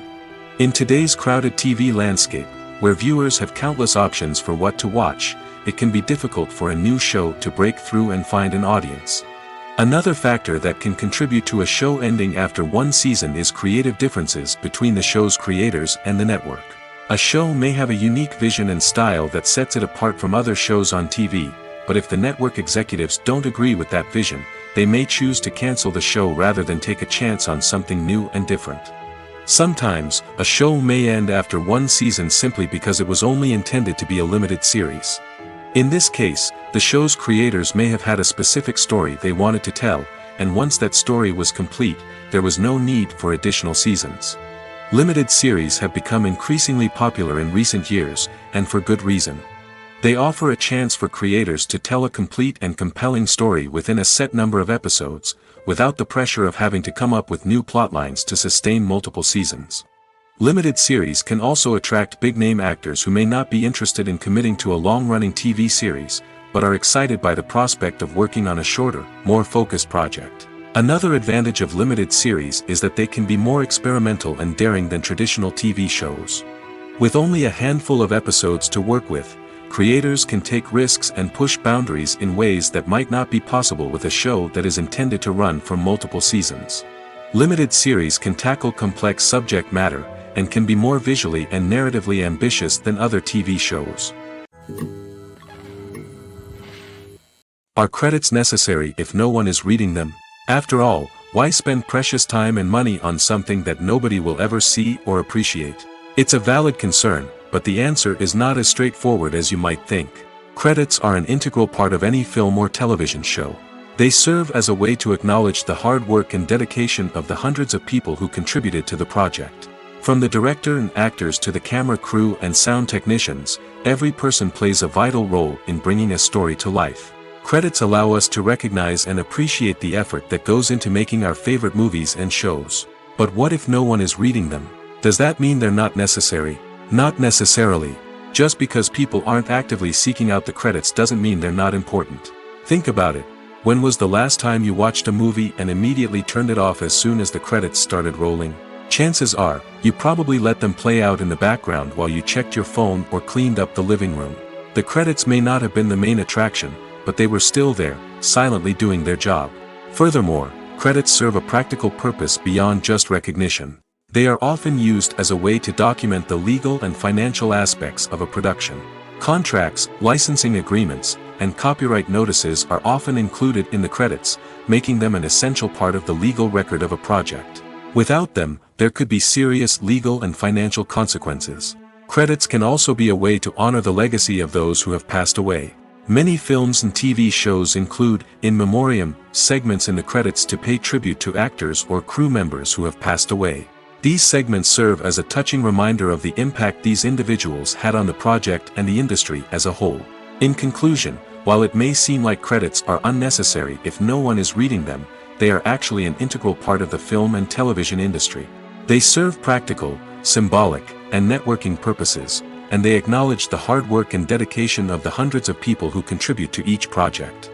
In today's crowded TV landscape, where viewers have countless options for what to watch, it can be difficult for a new show to break through and find an audience. Another factor that can contribute to a show ending after one season is creative differences between the show's creators and the network. A show may have a unique vision and style that sets it apart from other shows on TV, but if the network executives don't agree with that vision, they may choose to cancel the show rather than take a chance on something new and different. Sometimes, a show may end after one season simply because it was only intended to be a limited series. In this case, the show's creators may have had a specific story they wanted to tell, and once that story was complete, there was no need for additional seasons. Limited series have become increasingly popular in recent years, and for good reason. They offer a chance for creators to tell a complete and compelling story within a set number of episodes, without the pressure of having to come up with new plotlines to sustain multiple seasons. Limited series can also attract big-name actors who may not be interested in committing to a long-running TV series, but are excited by the prospect of working on a shorter, more focused project. Another advantage of limited series is that they can be more experimental and daring than traditional TV shows. With only a handful of episodes to work with, creators can take risks and push boundaries in ways that might not be possible with a show that is intended to run for multiple seasons. Limited series can tackle complex subject matter, and can be more visually and narratively ambitious than other TV shows. Are credits necessary if no one is reading them? After all, why spend precious time and money on something that nobody will ever see or appreciate? It's a valid concern, but the answer is not as straightforward as you might think. Credits are an integral part of any film or television show. They serve as a way to acknowledge the hard work and dedication of the hundreds of people who contributed to the project. From the director and actors to the camera crew and sound technicians, every person plays a vital role in bringing a story to life. Credits allow us to recognize and appreciate the effort that goes into making our favorite movies and shows. But what if no one is reading them? Does that mean they're not necessary? Not necessarily. Just because people aren't actively seeking out the credits doesn't mean they're not important. Think about it. When was the last time you watched a movie and immediately turned it off as soon as the credits started rolling? Chances are, you probably let them play out in the background while you checked your phone or cleaned up the living room. The credits may not have been the main attraction, but they were still there, silently doing their job. Furthermore, credits serve a practical purpose beyond just recognition. They are often used as a way to document the legal and financial aspects of a production. Contracts, licensing agreements, and copyright notices are often included in the credits, making them an essential part of the legal record of a project. Without them, there could be serious legal and financial consequences. Credits can also be a way to honor the legacy of those who have passed away. Many films and TV shows include, in memoriam, segments in the credits to pay tribute to actors or crew members who have passed away. These segments serve as a touching reminder of the impact these individuals had on the project and the industry as a whole. In conclusion, while it may seem like credits are unnecessary if no one is reading them, they are actually an integral part of the film and television industry. They serve practical, symbolic, and networking purposes, and they acknowledge the hard work and dedication of the hundreds of people who contribute to each project.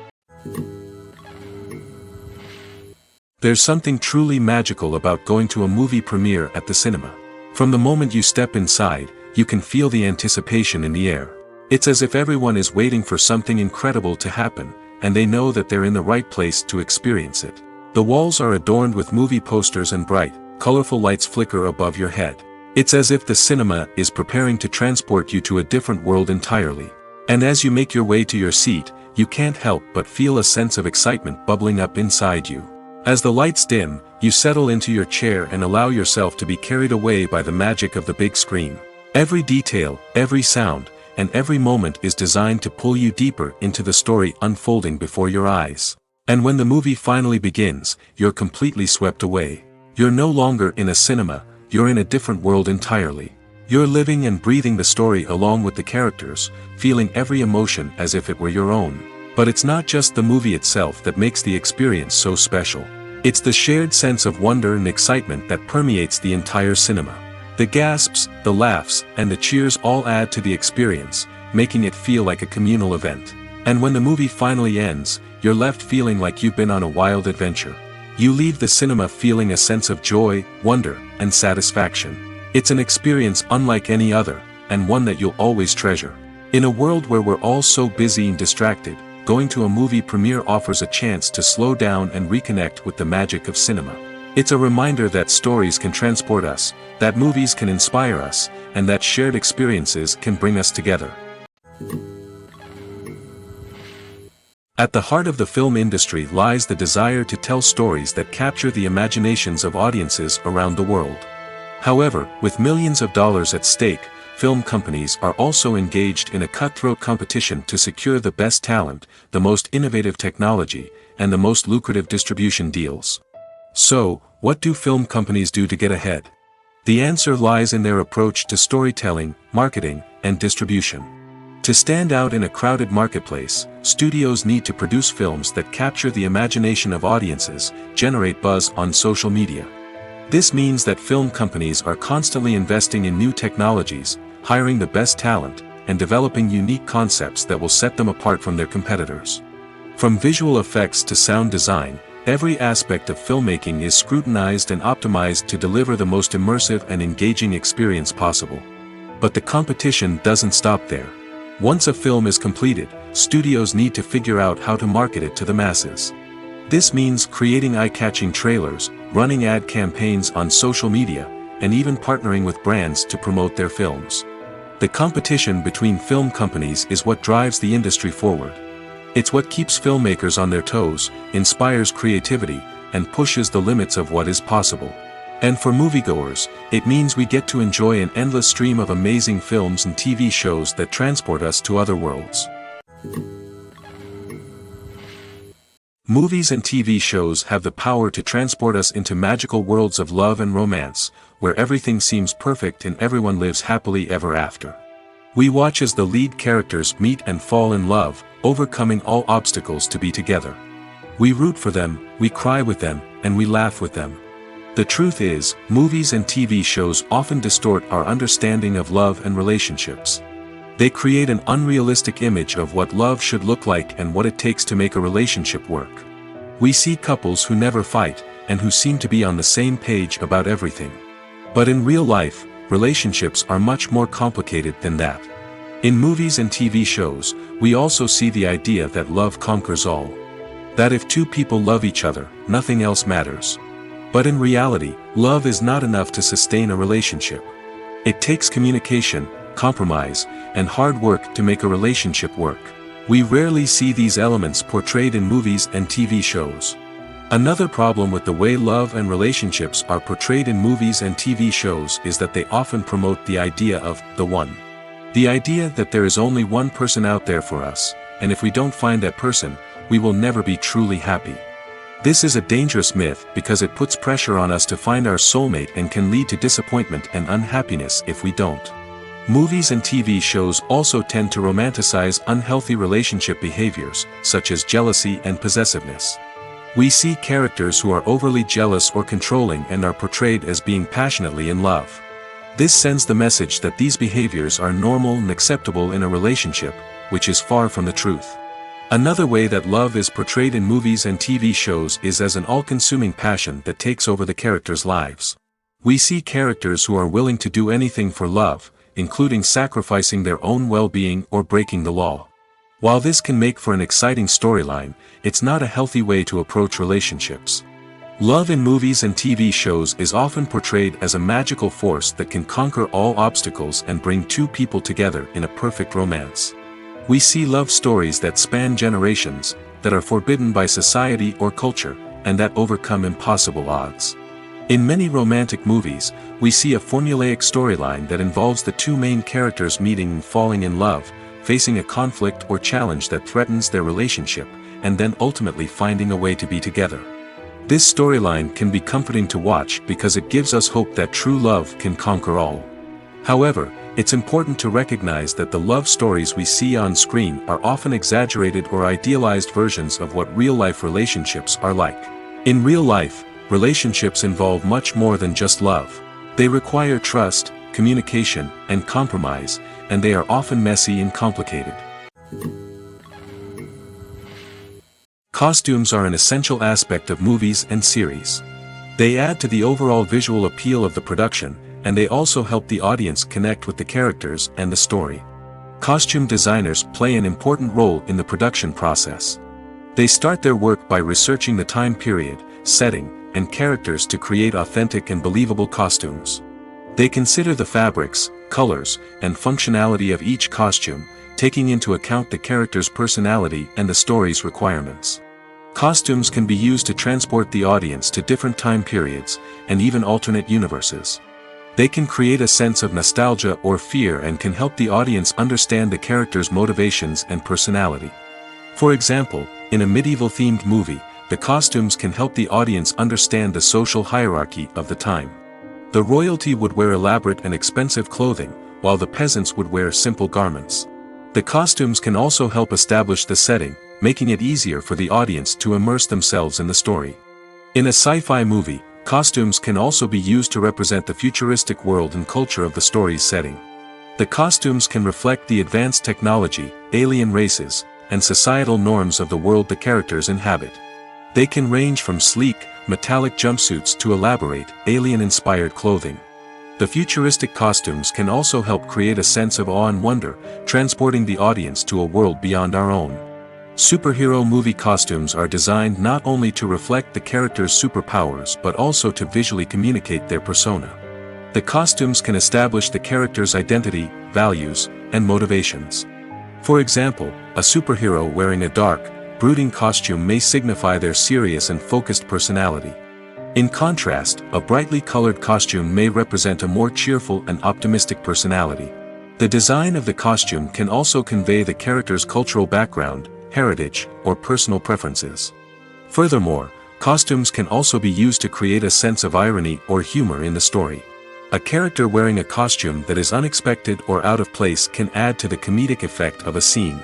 There's something truly magical about going to a movie premiere at the cinema. From the moment you step inside, you can feel the anticipation in the air. It's as if everyone is waiting for something incredible to happen, and they know that they're in the right place to experience it. The walls are adorned with movie posters and bright, colorful lights flicker above your head. It's as if the cinema is preparing to transport you to a different world entirely. And as you make your way to your seat, you can't help but feel a sense of excitement bubbling up inside you. As the lights dim, you settle into your chair and allow yourself to be carried away by the magic of the big screen. Every detail, every sound, and every moment is designed to pull you deeper into the story unfolding before your eyes. And when the movie finally begins, you're completely swept away. You're no longer in a cinema, you're in a different world entirely. You're living and breathing the story along with the characters, feeling every emotion as if it were your own. But it's not just the movie itself that makes the experience so special. It's the shared sense of wonder and excitement that permeates the entire cinema. The gasps, the laughs, and the cheers all add to the experience, making it feel like a communal event. And when the movie finally ends, you're left feeling like you've been on a wild adventure. You leave the cinema feeling a sense of joy, wonder, and satisfaction. It's an experience unlike any other, and one that you'll always treasure. In a world where we're all so busy and distracted, going to a movie premiere offers a chance to slow down and reconnect with the magic of cinema. It's a reminder that stories can transport us, that movies can inspire us, and that shared experiences can bring us together. At the heart of the film industry lies the desire to tell stories that capture the imaginations of audiences around the world. However, with millions of dollars at stake, film companies are also engaged in a cutthroat competition to secure the best talent, the most innovative technology, and the most lucrative distribution deals. So, what do film companies do to get ahead? The answer lies in their approach to storytelling, marketing, and distribution. To stand out in a crowded marketplace, studios need to produce films that capture the imagination of audiences, generate buzz on social media. This means that film companies are constantly investing in new technologies, hiring the best talent, and developing unique concepts that will set them apart from their competitors. From visual effects to sound design, every aspect of filmmaking is scrutinized and optimized to deliver the most immersive and engaging experience possible. But the competition doesn't stop there. Once a film is completed, studios need to figure out how to market it to the masses. This means creating eye-catching trailers, running ad campaigns on social media, and even partnering with brands to promote their films. The competition between film companies is what drives the industry forward. It's what keeps filmmakers on their toes, inspires creativity, and pushes the limits of what is possible. And for moviegoers, it means we get to enjoy an endless stream of amazing films and TV shows that transport us to other worlds. Movies and TV shows have the power to transport us into magical worlds of love and romance, where everything seems perfect and everyone lives happily ever after. We watch as the lead characters meet and fall in love, overcoming all obstacles to be together. We root for them, we cry with them, and we laugh with them. The truth is, movies and TV shows often distort our understanding of love and relationships. They create an unrealistic image of what love should look like and what it takes to make a relationship work. We see couples who never fight, and who seem to be on the same page about everything. But in real life, relationships are much more complicated than that. In movies and TV shows, we also see the idea that love conquers all. That if two people love each other, nothing else matters. But in reality, love is not enough to sustain a relationship. It takes communication, compromise, and hard work to make a relationship work. We rarely see these elements portrayed in movies and TV shows. Another problem with the way love and relationships are portrayed in movies and TV shows is that they often promote the idea of the one. The idea that there is only one person out there for us, and if we don't find that person, we will never be truly happy. This is a dangerous myth because it puts pressure on us to find our soulmate and can lead to disappointment and unhappiness if we don't. Movies and TV shows also tend to romanticize unhealthy relationship behaviors, such as jealousy and possessiveness. We see characters who are overly jealous or controlling and are portrayed as being passionately in love. This sends the message that these behaviors are normal and acceptable in a relationship, which is far from the truth. Another way that love is portrayed in movies and TV shows is as an all-consuming passion that takes over the characters' lives. We see characters who are willing to do anything for love, including sacrificing their own well-being or breaking the law. While this can make for an exciting storyline, it's not a healthy way to approach relationships. Love in movies and TV shows is often portrayed as a magical force that can conquer all obstacles and bring two people together in a perfect romance. We see love stories that span generations, that are forbidden by society or culture, and that overcome impossible odds. In many romantic movies, we see a formulaic storyline that involves the two main characters meeting and falling in love, facing a conflict or challenge that threatens their relationship, and then ultimately finding a way to be together. This storyline can be comforting to watch because it gives us hope that true love can conquer all. However, it's important to recognize that the love stories we see on screen are often exaggerated or idealized versions of what real-life relationships are like. In real life, relationships involve much more than just love. They require trust, communication, and compromise, and they are often messy and complicated. Costumes are an essential aspect of movies and series. They add to the overall visual appeal of the production, and they also help the audience connect with the characters and the story. Costume designers play an important role in the production process. They start their work by researching the time period, setting, and characters to create authentic and believable costumes. They consider the fabrics, colors, and functionality of each costume, taking into account the character's personality and the story's requirements. Costumes can be used to transport the audience to different time periods, and even alternate universes. They can create a sense of nostalgia or fear and can help the audience understand the character's motivations and personality. For example, in a medieval-themed movie, the costumes can help the audience understand the social hierarchy of the time. The royalty would wear elaborate and expensive clothing, while the peasants would wear simple garments. The costumes can also help establish the setting, making it easier for the audience to immerse themselves in the story. In a sci-fi movie, costumes can also be used to represent the futuristic world and culture of the story's setting. The costumes can reflect the advanced technology, alien races, and societal norms of the world the characters inhabit. They can range from sleek, metallic jumpsuits to elaborate, alien-inspired clothing. The futuristic costumes can also help create a sense of awe and wonder, transporting the audience to a world beyond our own. Superhero movie costumes are designed not only to reflect the character's superpowers but also to visually communicate their persona. The costumes can establish the character's identity, values, and motivations. For example, a superhero wearing a dark, brooding costume may signify their serious and focused personality. In contrast, a brightly colored costume may represent a more cheerful and optimistic personality. The design of the costume can also convey the character's cultural background, heritage, or personal preferences. Furthermore, costumes can also be used to create a sense of irony or humor in the story. A character wearing a costume that is unexpected or out of place can add to the comedic effect of a scene.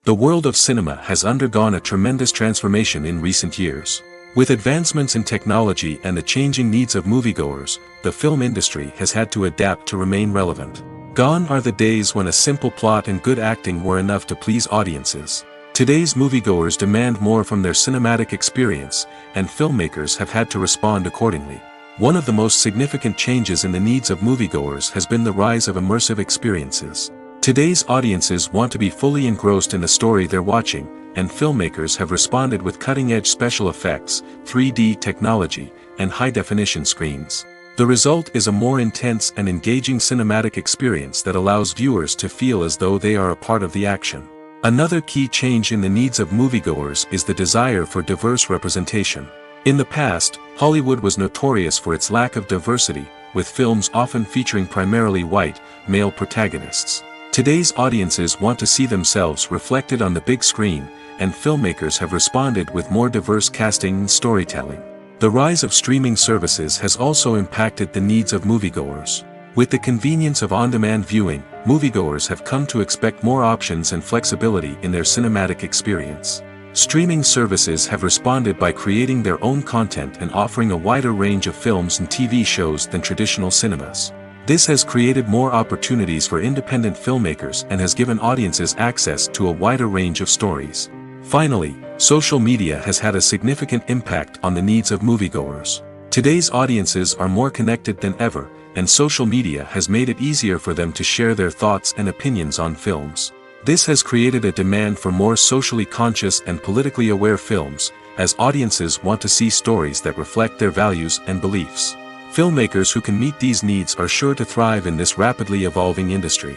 The world of cinema has undergone a tremendous transformation in recent years. With advancements in technology and the changing needs of moviegoers, the film industry has had to adapt to remain relevant. Gone are the days when a simple plot and good acting were enough to please audiences. Today's moviegoers demand more from their cinematic experience, and filmmakers have had to respond accordingly. One of the most significant changes in the needs of moviegoers has been the rise of immersive experiences. Today's audiences want to be fully engrossed in the story they're watching, and filmmakers have responded with cutting-edge special effects, 3D technology, and high-definition screens. The result is a more intense and engaging cinematic experience that allows viewers to feel as though they are a part of the action. Another key change in the needs of moviegoers is the desire for diverse representation. In the past, Hollywood was notorious for its lack of diversity, with films often featuring primarily white, male protagonists. Today's audiences want to see themselves reflected on the big screen, and filmmakers have responded with more diverse casting and storytelling. The rise of streaming services has also impacted the needs of moviegoers. With the convenience of on-demand viewing, moviegoers have come to expect more options and flexibility in their cinematic experience. Streaming services have responded by creating their own content and offering a wider range of films and TV shows than traditional cinemas. This has created more opportunities for independent filmmakers and has given audiences access to a wider range of stories. Finally, social media has had a significant impact on the needs of moviegoers. Today's audiences are more connected than ever, and social media has made it easier for them to share their thoughts and opinions on films. This has created a demand for more socially conscious and politically aware films, as audiences want to see stories that reflect their values and beliefs. Filmmakers who can meet these needs are sure to thrive in this rapidly evolving industry.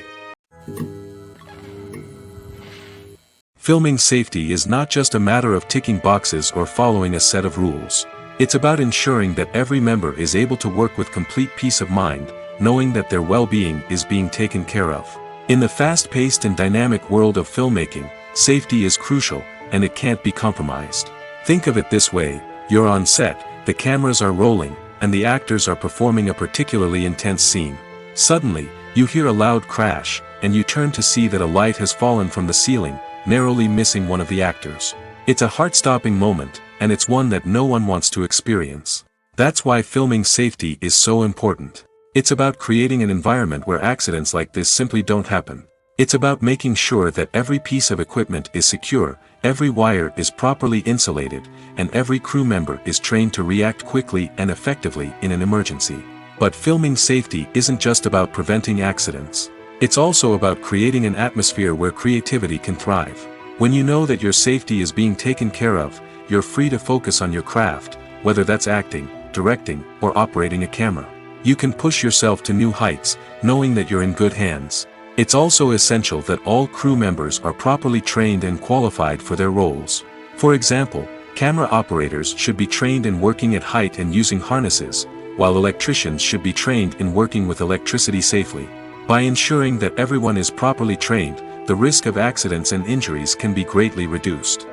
Filming safety is not just a matter of ticking boxes or following a set of rules. It's about ensuring that every member is able to work with complete peace of mind, knowing that their well-being is being taken care of. In the fast-paced and dynamic world of filmmaking, safety is crucial, and it can't be compromised. Think of it this way: you're on set, the cameras are rolling, and the actors are performing a particularly intense scene. Suddenly, you hear a loud crash, and you turn to see that a light has fallen from the ceiling, narrowly missing one of the actors. It's a heart-stopping moment, and it's one that no one wants to experience. That's why filming safety is so important. It's about creating an environment where accidents like this simply don't happen. It's about making sure that every piece of equipment is secure, every wire is properly insulated, and every crew member is trained to react quickly and effectively in an emergency. But filming safety isn't just about preventing accidents. It's also about creating an atmosphere where creativity can thrive. When you know that your safety is being taken care of, you're free to focus on your craft, whether that's acting, directing, or operating a camera. You can push yourself to new heights, knowing that you're in good hands. It's also essential that all crew members are properly trained and qualified for their roles. For example, camera operators should be trained in working at height and using harnesses, while electricians should be trained in working with electricity safely. By ensuring that everyone is properly trained, the risk of accidents and injuries can be greatly reduced.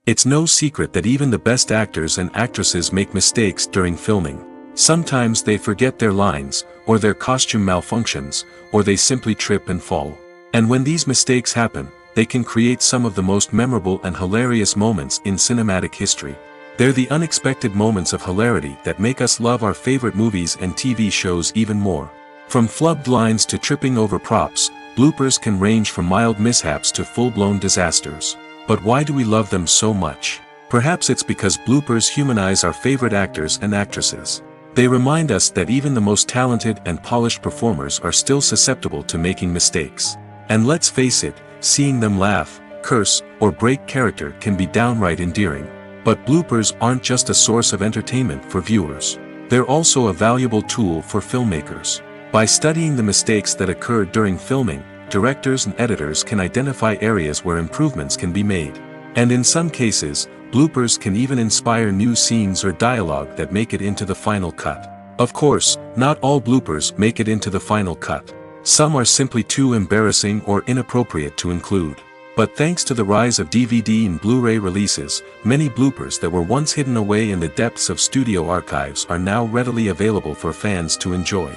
It's no secret that even the best actors and actresses make mistakes during filming. Sometimes they forget their lines, or their costume malfunctions, or they simply trip and fall. And when these mistakes happen, they can create some of the most memorable and hilarious moments in cinematic history. They're the unexpected moments of hilarity that make us love our favorite movies and TV shows even more. From flubbed lines to tripping over props, bloopers can range from mild mishaps to full-blown disasters. But why do we love them so much? Perhaps it's because bloopers humanize our favorite actors and actresses. They remind us that even the most talented and polished performers are still susceptible to making mistakes. And let's face it, seeing them laugh, curse, or break character can be downright endearing. But bloopers aren't just a source of entertainment for viewers. They're also a valuable tool for filmmakers. By studying the mistakes that occurred during filming, directors and editors can identify areas where improvements can be made. And in some cases, bloopers can even inspire new scenes or dialogue that make it into the final cut. Of course, not all bloopers make it into the final cut. Some are simply too embarrassing or inappropriate to include. But thanks to the rise of DVD and Blu-ray releases, many bloopers that were once hidden away in the depths of studio archives are now readily available for fans to enjoy.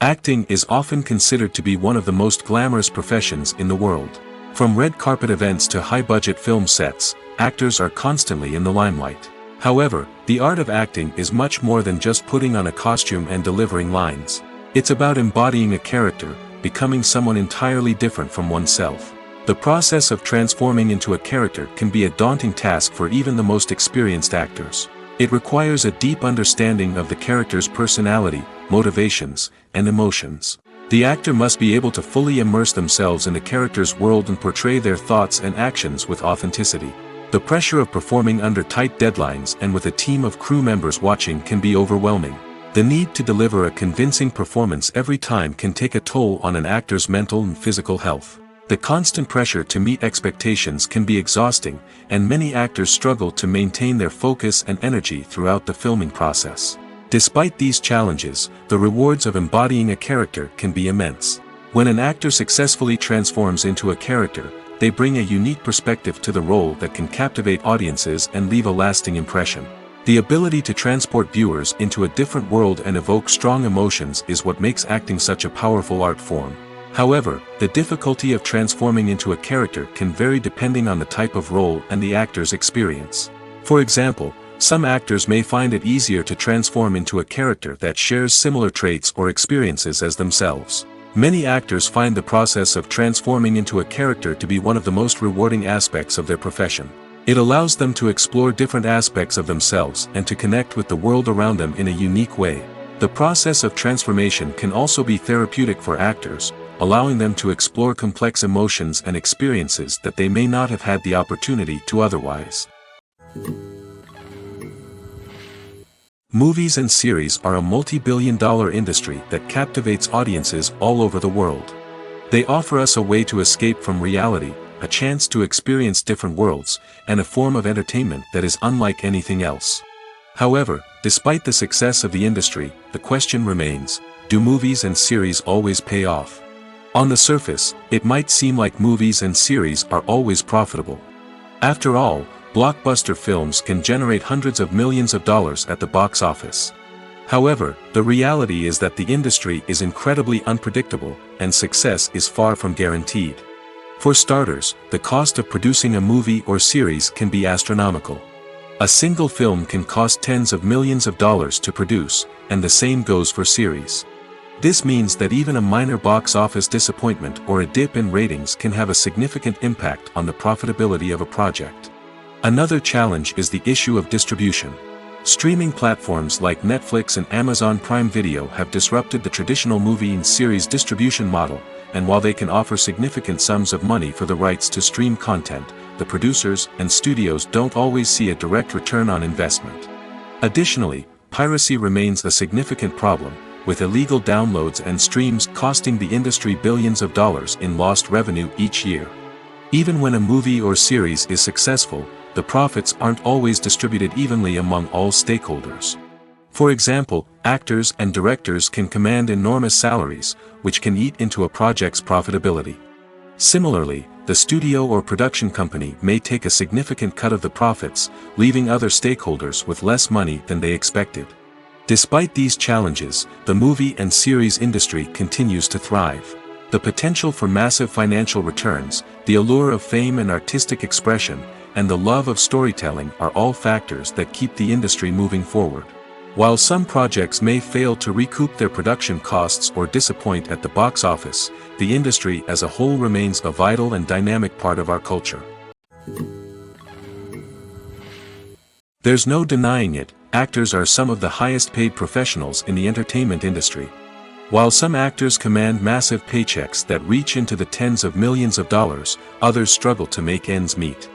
Acting is often considered to be one of the most glamorous professions in the world. From red carpet events to high-budget film sets, actors are constantly in the limelight. However, the art of acting is much more than just putting on a costume and delivering lines. It's about embodying a character, becoming someone entirely different from oneself. The process of transforming into a character can be a daunting task for even the most experienced actors. It requires a deep understanding of the character's personality, motivations, and emotions. The actor must be able to fully immerse themselves in the character's world and portray their thoughts and actions with authenticity. The pressure of performing under tight deadlines and with a team of crew members watching can be overwhelming. The need to deliver a convincing performance every time can take a toll on an actor's mental and physical health. The constant pressure to meet expectations can be exhausting, and many actors struggle to maintain their focus and energy throughout the filming process. Despite these challenges, the rewards of embodying a character can be immense. When an actor successfully transforms into a character, they bring a unique perspective to the role that can captivate audiences and leave a lasting impression. The ability to transport viewers into a different world and evoke strong emotions is what makes acting such a powerful art form. However, the difficulty of transforming into a character can vary depending on the type of role and the actor's experience. For example, some actors may find it easier to transform into a character that shares similar traits or experiences as themselves. Many actors find the process of transforming into a character to be one of the most rewarding aspects of their profession. It allows them to explore different aspects of themselves and to connect with the world around them in a unique way. The process of transformation can also be therapeutic for actors, allowing them to explore complex emotions and experiences that they may not have had the opportunity to otherwise. Movies and series are a multi-billion-dollar industry that captivates audiences all over the world. They offer us a way to escape from reality, a chance to experience different worlds, and a form of entertainment that is unlike anything else. However, despite the success of the industry, the question remains, do movies and series always pay off? On the surface, it might seem like movies and series are always profitable. After all, blockbuster films can generate hundreds of millions of dollars at the box office. However, the reality is that the industry is incredibly unpredictable, and success is far from guaranteed. For starters, the cost of producing a movie or series can be astronomical. A single film can cost tens of millions of dollars to produce, and the same goes for series. This means that even a minor box office disappointment or a dip in ratings can have a significant impact on the profitability of a project. Another challenge is the issue of distribution. Streaming platforms like Netflix and Amazon Prime Video have disrupted the traditional movie and series distribution model, and while they can offer significant sums of money for the rights to stream content, the producers and studios don't always see a direct return on investment. Additionally, piracy remains a significant problem, with illegal downloads and streams costing the industry billions of dollars in lost revenue each year. Even when a movie or series is successful, the profits aren't always distributed evenly among all stakeholders. For example, actors and directors can command enormous salaries, which can eat into a project's profitability. Similarly, the studio or production company may take a significant cut of the profits, leaving other stakeholders with less money than they expected. Despite these challenges, the movie and series industry continues to thrive. The potential for massive financial returns, the allure of fame and artistic expression, and the love of storytelling are all factors that keep the industry moving forward. While some projects may fail to recoup their production costs or disappoint at the box office, the industry as a whole remains a vital and dynamic part of our culture. There's no denying it, actors are some of the highest paid professionals in the entertainment industry. While some actors command massive paychecks that reach into the tens of millions of dollars, others struggle to make ends meet.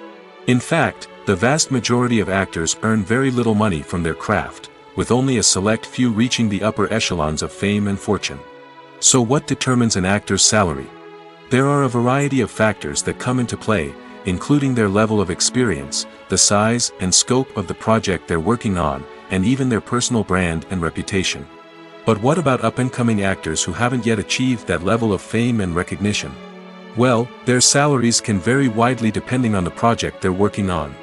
In fact, the vast majority of actors earn very little money from their craft, with only a select few reaching the upper echelons of fame and fortune. So what determines an actor's salary? There are a variety of factors that come into play, including their level of experience, the size and scope of the project they're working on, and even their personal brand and reputation. But what about up-and-coming actors who haven't yet achieved that level of fame and recognition? Well, their salaries can vary widely depending on the project they're working on.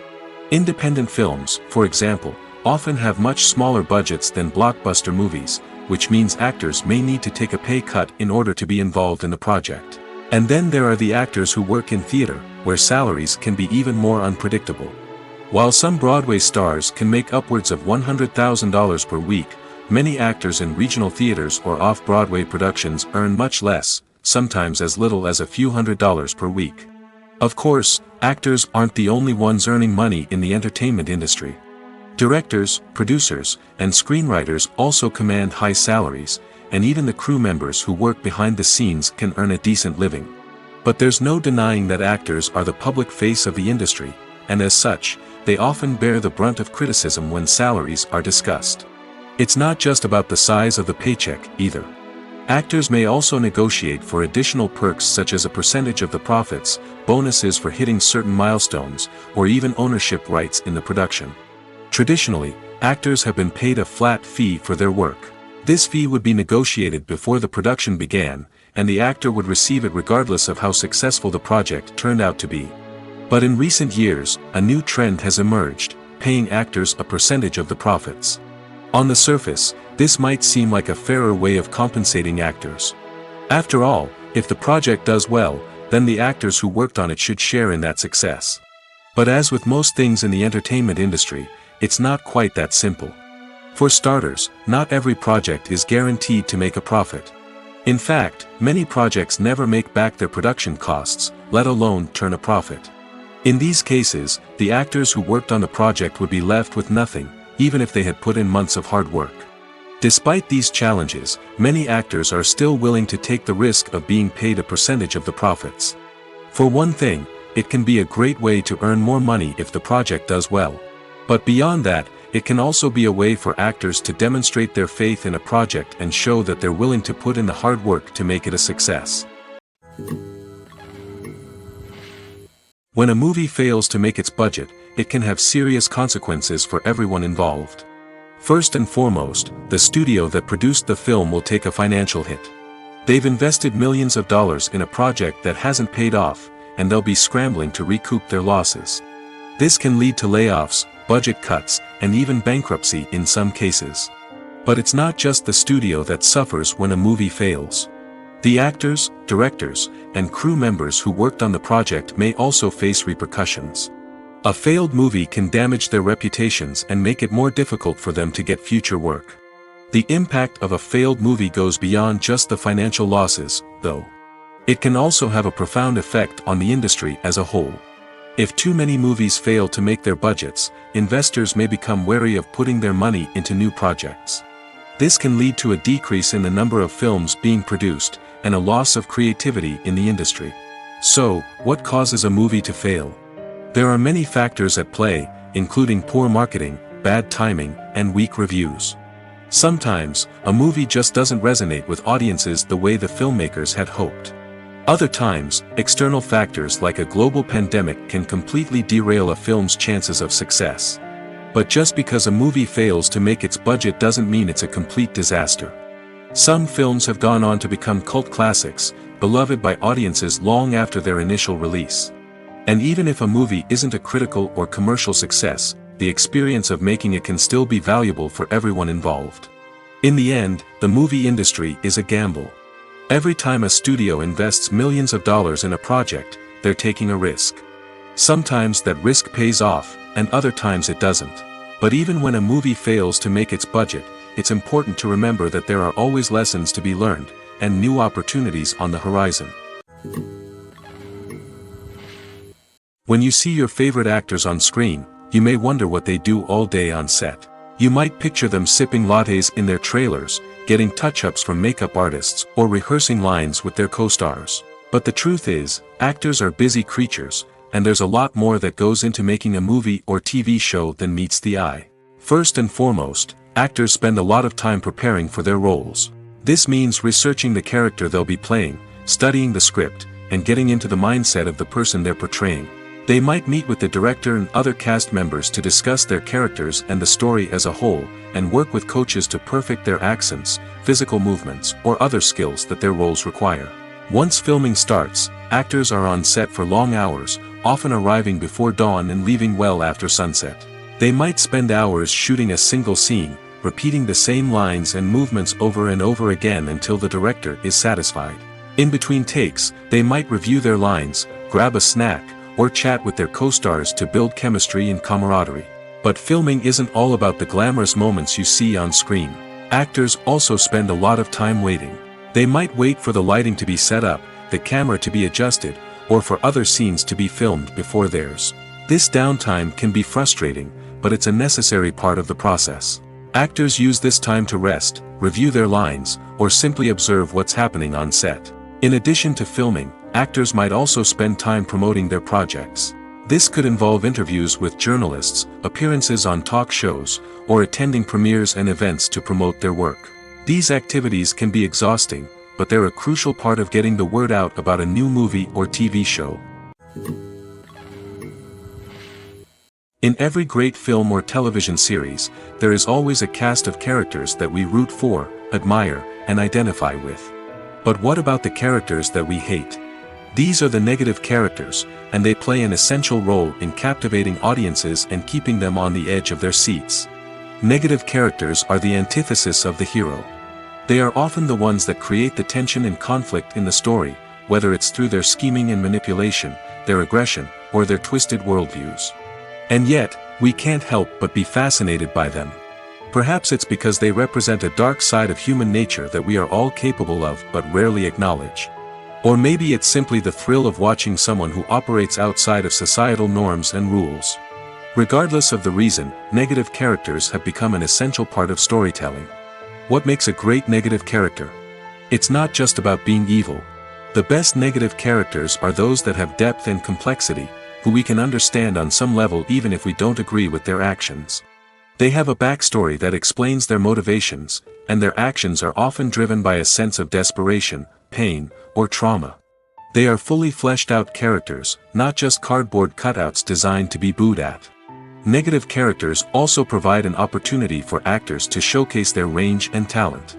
Independent films, for example, often have much smaller budgets than blockbuster movies, which means actors may need to take a pay cut in order to be involved in the project. And then there are the actors who work in theater, where salaries can be even more unpredictable. While some Broadway stars can make upwards of $100,000 per week, many actors in regional theaters or off-Broadway productions earn much less, sometimes as little as a few $100s per week. Of course, actors aren't the only ones earning money in the entertainment industry. Directors, producers, and screenwriters also command high salaries, and even the crew members who work behind the scenes can earn a decent living. But there's no denying that actors are the public face of the industry, and as such, they often bear the brunt of criticism when salaries are discussed. It's not just about the size of the paycheck, either. Actors may also negotiate for additional perks such as a percentage of the profits, bonuses for hitting certain milestones, or even ownership rights in the production. Traditionally, actors have been paid a flat fee for their work. This fee would be negotiated before the production began, and the actor would receive it regardless of how successful the project turned out to be. But in recent years, a new trend has emerged, paying actors a percentage of the profits. On the surface, this might seem like a fairer way of compensating actors. After all, if the project does well, then the actors who worked on it should share in that success. But as with most things in the entertainment industry, it's not quite that simple. For starters, not every project is guaranteed to make a profit. In fact, many projects never make back their production costs, let alone turn a profit. In these cases, the actors who worked on the project would be left with nothing, even if they had put in months of hard work. Despite these challenges, many actors are still willing to take the risk of being paid a percentage of the profits. For one thing, it can be a great way to earn more money if the project does well. But beyond that, it can also be a way for actors to demonstrate their faith in a project and show that they're willing to put in the hard work to make it a success. When a movie fails to make its budget, it can have serious consequences for everyone involved. First and foremost, the studio that produced the film will take a financial hit. They've invested millions of dollars in a project that hasn't paid off, and they'll be scrambling to recoup their losses. This can lead to layoffs, budget cuts, and even bankruptcy in some cases. But it's not just the studio that suffers when a movie fails. The actors, directors, and crew members who worked on the project may also face repercussions. A failed movie can damage their reputations and make it more difficult for them to get future work. The impact of a failed movie goes beyond just the financial losses, though. It can also have a profound effect on the industry as a whole. If too many movies fail to make their budgets, investors may become wary of putting their money into new projects. This can lead to a decrease in the number of films being produced, and a loss of creativity in the industry. So, what causes a movie to fail? There are many factors at play, including poor marketing, bad timing, and weak reviews. Sometimes, a movie just doesn't resonate with audiences the way the filmmakers had hoped. Other times, external factors like a global pandemic can completely derail a film's chances of success. But just because a movie fails to make its budget doesn't mean it's a complete disaster. Some films have gone on to become cult classics, beloved by audiences long after their initial release. And even if a movie isn't a critical or commercial success, the experience of making it can still be valuable for everyone involved. In the end, the movie industry is a gamble. Every time a studio invests millions of dollars in a project, they're taking a risk. Sometimes that risk pays off, and other times it doesn't. But even when a movie fails to make its budget, it's important to remember that there are always lessons to be learned, and new opportunities on the horizon. When you see your favorite actors on screen, you may wonder what they do all day on set. You might picture them sipping lattes in their trailers, getting touch-ups from makeup artists, or rehearsing lines with their co-stars. But the truth is, actors are busy creatures, and there's a lot more that goes into making a movie or TV show than meets the eye. First and foremost, actors spend a lot of time preparing for their roles. This means researching the character they'll be playing, studying the script, and getting into the mindset of the person they're portraying. They might meet with the director and other cast members to discuss their characters and the story as a whole, and work with coaches to perfect their accents, physical movements, or other skills that their roles require. Once filming starts, actors are on set for long hours, often arriving before dawn and leaving well after sunset. They might spend hours shooting a single scene, repeating the same lines and movements over and over again until the director is satisfied. In between takes, they might review their lines, grab a snack, or chat with their co-stars to build chemistry and camaraderie. But filming isn't all about the glamorous moments you see on screen. Actors also spend a lot of time waiting. They might wait for the lighting to be set up, the camera to be adjusted, or for other scenes to be filmed before theirs. This downtime can be frustrating, but it's a necessary part of the process. Actors use this time to rest, review their lines, or simply observe what's happening on set. In addition to filming, actors might also spend time promoting their projects. This could involve interviews with journalists, appearances on talk shows, or attending premieres and events to promote their work. These activities can be exhausting, but they're a crucial part of getting the word out about a new movie or TV show. In every great film or television series, there is always a cast of characters that we root for, admire, and identify with. But what about the characters that we hate? These are the negative characters, and they play an essential role in captivating audiences and keeping them on the edge of their seats. Negative characters are the antithesis of the hero. They are often the ones that create the tension and conflict in the story, whether it's through their scheming and manipulation, their aggression, or their twisted worldviews. And yet, we can't help but be fascinated by them. Perhaps it's because they represent a dark side of human nature that we are all capable of but rarely acknowledge. Or maybe it's simply the thrill of watching someone who operates outside of societal norms and rules. Regardless of the reason, negative characters have become an essential part of storytelling. What makes a great negative character? It's not just about being evil. The best negative characters are those that have depth and complexity, who we can understand on some level even if we don't agree with their actions. They have a backstory that explains their motivations, and their actions are often driven by a sense of desperation, pain, or trauma. They are fully fleshed out characters, not just cardboard cutouts designed to be booed at. Negative characters also provide an opportunity for actors to showcase their range and talent.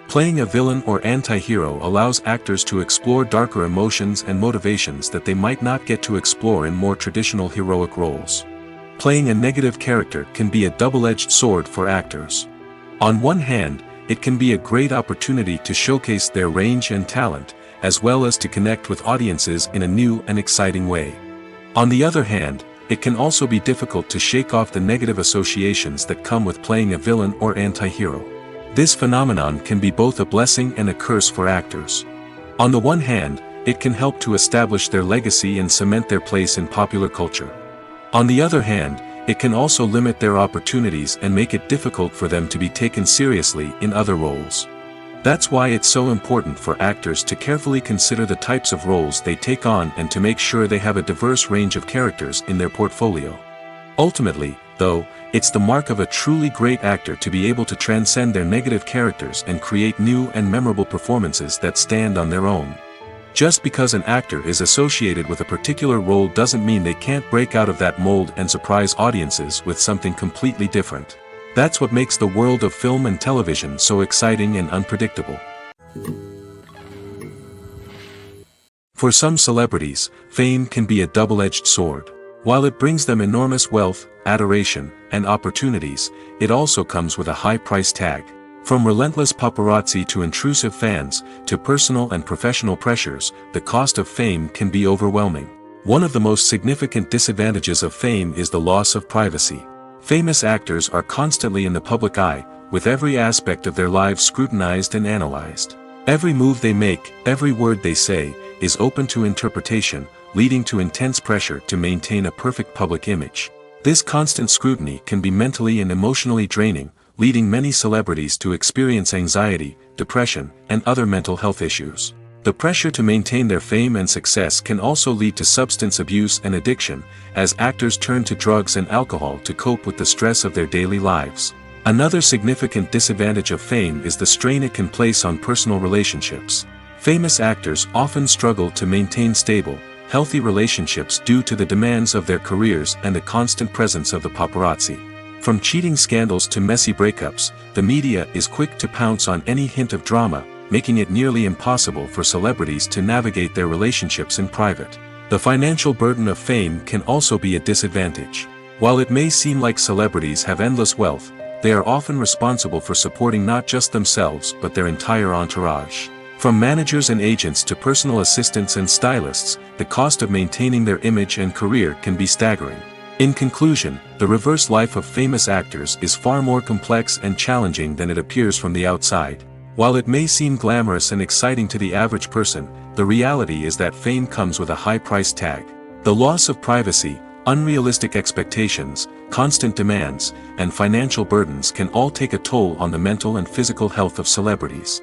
Playing a villain or anti-hero allows actors to explore darker emotions and motivations that they might not get to explore in more traditional heroic roles. Playing a negative character can be a double-edged sword for actors. On one hand, it can be a great opportunity to showcase their range and talent, as well as to connect with audiences in a new and exciting way. On the other hand, it can also be difficult to shake off the negative associations that come with playing a villain or anti-hero. This phenomenon can be both a blessing and a curse for actors. On the one hand, it can help to establish their legacy and cement their place in popular culture. On the other hand, it can also limit their opportunities and make it difficult for them to be taken seriously in other roles. That's why it's so important for actors to carefully consider the types of roles they take on and to make sure they have a diverse range of characters in their portfolio. Ultimately, though, it's the mark of a truly great actor to be able to transcend their negative characters and create new and memorable performances that stand on their own. Just because an actor is associated with a particular role doesn't mean they can't break out of that mold and surprise audiences with something completely different. That's what makes the world of film and television so exciting and unpredictable. For some celebrities, fame can be a double-edged sword. While it brings them enormous wealth, adoration, and opportunities, it also comes with a high price tag. From relentless paparazzi to intrusive fans, to personal and professional pressures, the cost of fame can be overwhelming. One of the most significant disadvantages of fame is the loss of privacy. Famous actors are constantly in the public eye, with every aspect of their lives scrutinized and analyzed. Every move they make, every word they say, is open to interpretation, leading to intense pressure to maintain a perfect public image. This constant scrutiny can be mentally and emotionally draining, leading many celebrities to experience anxiety, depression, and other mental health issues. The pressure to maintain their fame and success can also lead to substance abuse and addiction, as actors turn to drugs and alcohol to cope with the stress of their daily lives. Another significant disadvantage of fame is the strain it can place on personal relationships. Famous actors often struggle to maintain stable, healthy relationships due to the demands of their careers and the constant presence of the paparazzi. From cheating scandals to messy breakups, the media is quick to pounce on any hint of drama, making it nearly impossible for celebrities to navigate their relationships in private. The financial burden of fame can also be a disadvantage. While it may seem like celebrities have endless wealth, they are often responsible for supporting not just themselves but their entire entourage. From managers and agents to personal assistants and stylists, the cost of maintaining their image and career can be staggering. In conclusion, the reverse life of famous actors is far more complex and challenging than it appears from the outside. While it may seem glamorous and exciting to the average person, the reality is that fame comes with a high price tag. The loss of privacy, unrealistic expectations, constant demands, and financial burdens can all take a toll on the mental and physical health of celebrities.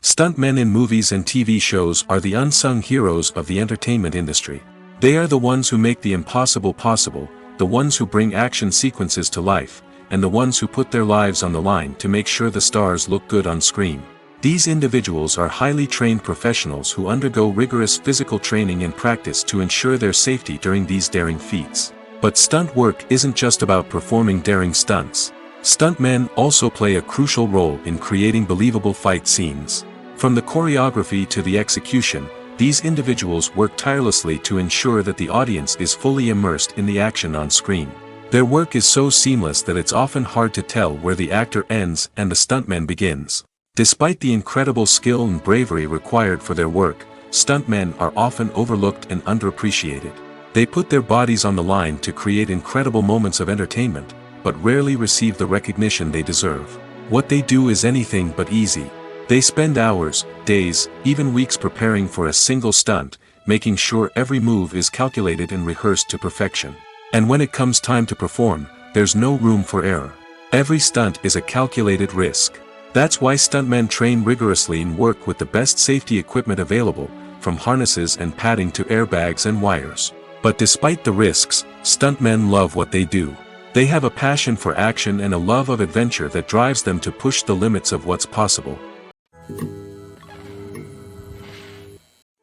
Stuntmen in movies and TV shows are the unsung heroes of the entertainment industry. They are the ones who make the impossible possible, the ones who bring action sequences to life, and the ones who put their lives on the line to make sure the stars look good on screen. These individuals are highly trained professionals who undergo rigorous physical training and practice to ensure their safety during these daring feats. But stunt work isn't just about performing daring stunts. Stuntmen also play a crucial role in creating believable fight scenes. From the choreography to the execution, these individuals work tirelessly to ensure that the audience is fully immersed in the action on screen. Their work is so seamless that it's often hard to tell where the actor ends and the stuntman begins. Despite the incredible skill and bravery required for their work, stuntmen are often overlooked and underappreciated. They put their bodies on the line to create incredible moments of entertainment, but rarely receive the recognition they deserve. What they do is anything but easy. They spend hours, days, even weeks preparing for a single stunt, making sure every move is calculated and rehearsed to perfection. And when it comes time to perform, there's no room for error. Every stunt is a calculated risk. That's why stuntmen train rigorously and work with the best safety equipment available, from harnesses and padding to airbags and wires. But despite the risks, stuntmen love what they do. They have a passion for action and a love of adventure that drives them to push the limits of what's possible.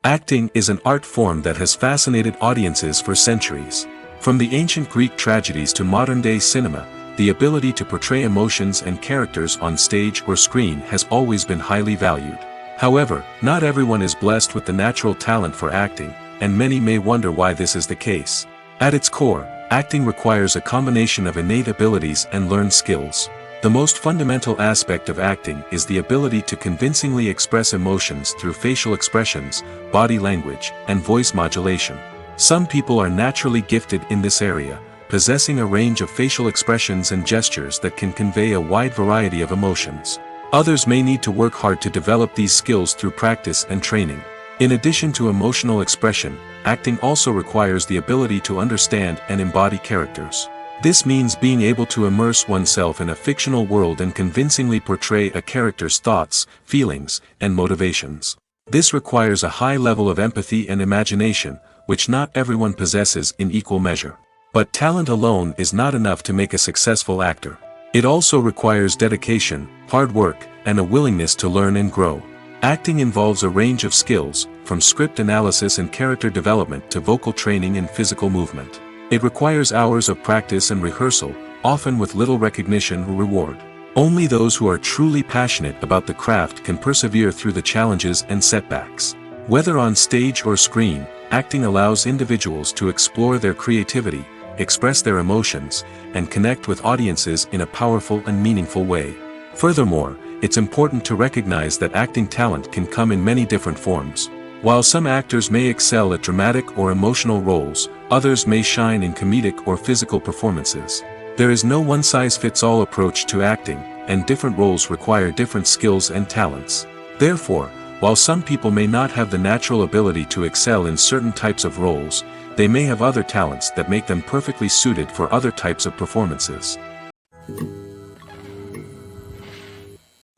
Acting is an art form that has fascinated audiences for centuries. From the ancient Greek tragedies to modern-day cinema, the ability to portray emotions and characters on stage or screen has always been highly valued. However, not everyone is blessed with the natural talent for acting, and many may wonder why this is the case. At its core, acting requires a combination of innate abilities and learned skills. The most fundamental aspect of acting is the ability to convincingly express emotions through facial expressions, body language, and voice modulation. Some people are naturally gifted in this area, possessing a range of facial expressions and gestures that can convey a wide variety of emotions. Others may need to work hard to develop these skills through practice and training. In addition to emotional expression, acting also requires the ability to understand and embody characters. This means being able to immerse oneself in a fictional world and convincingly portray a character's thoughts, feelings, and motivations. This requires a high level of empathy and imagination, which not everyone possesses in equal measure. But talent alone is not enough to make a successful actor. It also requires dedication, hard work, and a willingness to learn and grow. Acting involves a range of skills, from script analysis and character development to vocal training and physical movement. It requires hours of practice and rehearsal, often with little recognition or reward. Only those who are truly passionate about the craft can persevere through the challenges and setbacks. Whether on stage or screen, acting allows individuals to explore their creativity, express their emotions, and connect with audiences in a powerful and meaningful way. Furthermore, it's important to recognize that acting talent can come in many different forms. While some actors may excel at dramatic or emotional roles, others may shine in comedic or physical performances. There is no one-size-fits-all approach to acting, and different roles require different skills and talents. Therefore, While some people may not have the natural ability to excel in certain types of roles, they may have other talents that make them perfectly suited for other types of performances.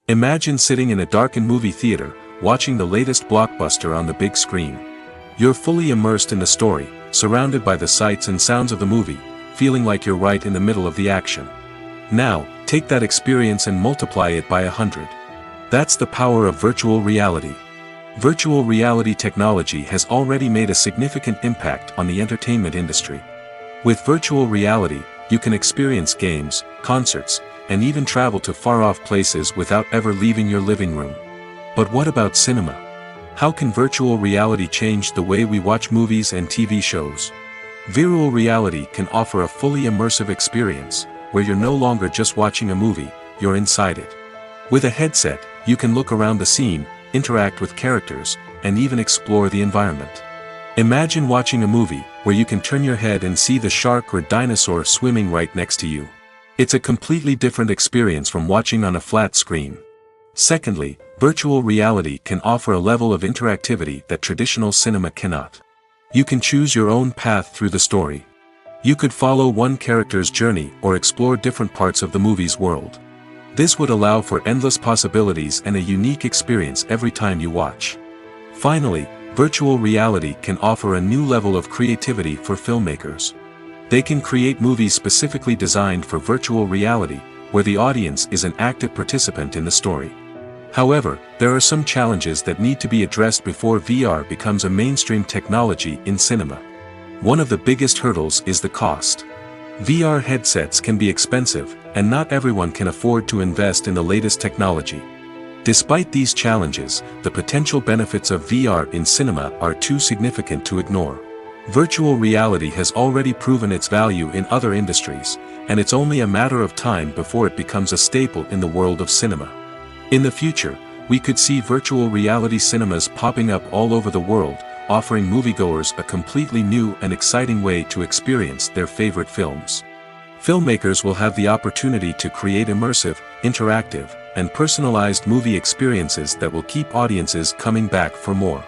Imagine sitting in a darkened movie theater, watching the latest blockbuster on the big screen. You're fully immersed in the story, surrounded by the sights and sounds of the movie, feeling like you're right in the middle of the action. Now, take that experience and multiply it by 100. That's the power of virtual reality. Virtual reality technology has already made a significant impact on the entertainment industry. With virtual reality, you can experience games, concerts, and even travel to far-off places without ever leaving your living room. But what about cinema? How can virtual reality change the way we watch movies and TV shows? Virtual reality can offer a fully immersive experience, where you're no longer just watching a movie, you're inside it. With a headset, you can look around the scene, interact with characters, and even explore the environment. Imagine watching a movie, where you can turn your head and see the shark or dinosaur swimming right next to you. It's a completely different experience from watching on a flat screen. Secondly, virtual reality can offer a level of interactivity that traditional cinema cannot. You can choose your own path through the story. You could follow one character's journey or explore different parts of the movie's world. This would allow for endless possibilities and a unique experience every time you watch. Finally, virtual reality can offer a new level of creativity for filmmakers. They can create movies specifically designed for virtual reality, where the audience is an active participant in the story. However, there are some challenges that need to be addressed before VR becomes a mainstream technology in cinema. One of the biggest hurdles is the cost. VR headsets can be expensive, and not everyone can afford to invest in the latest technology. Despite these challenges, the potential benefits of VR in cinema are too significant to ignore. Virtual reality has already proven its value in other industries, and it's only a matter of time before it becomes a staple in the world of cinema. In the future, we could see virtual reality cinemas popping up all over the world, offering moviegoers a completely new and exciting way to experience their favorite films. Filmmakers will have the opportunity to create immersive, interactive, and personalized movie experiences that will keep audiences coming back for more.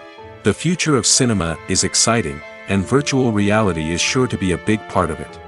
The future of cinema is exciting, and virtual reality is sure to be a big part of it.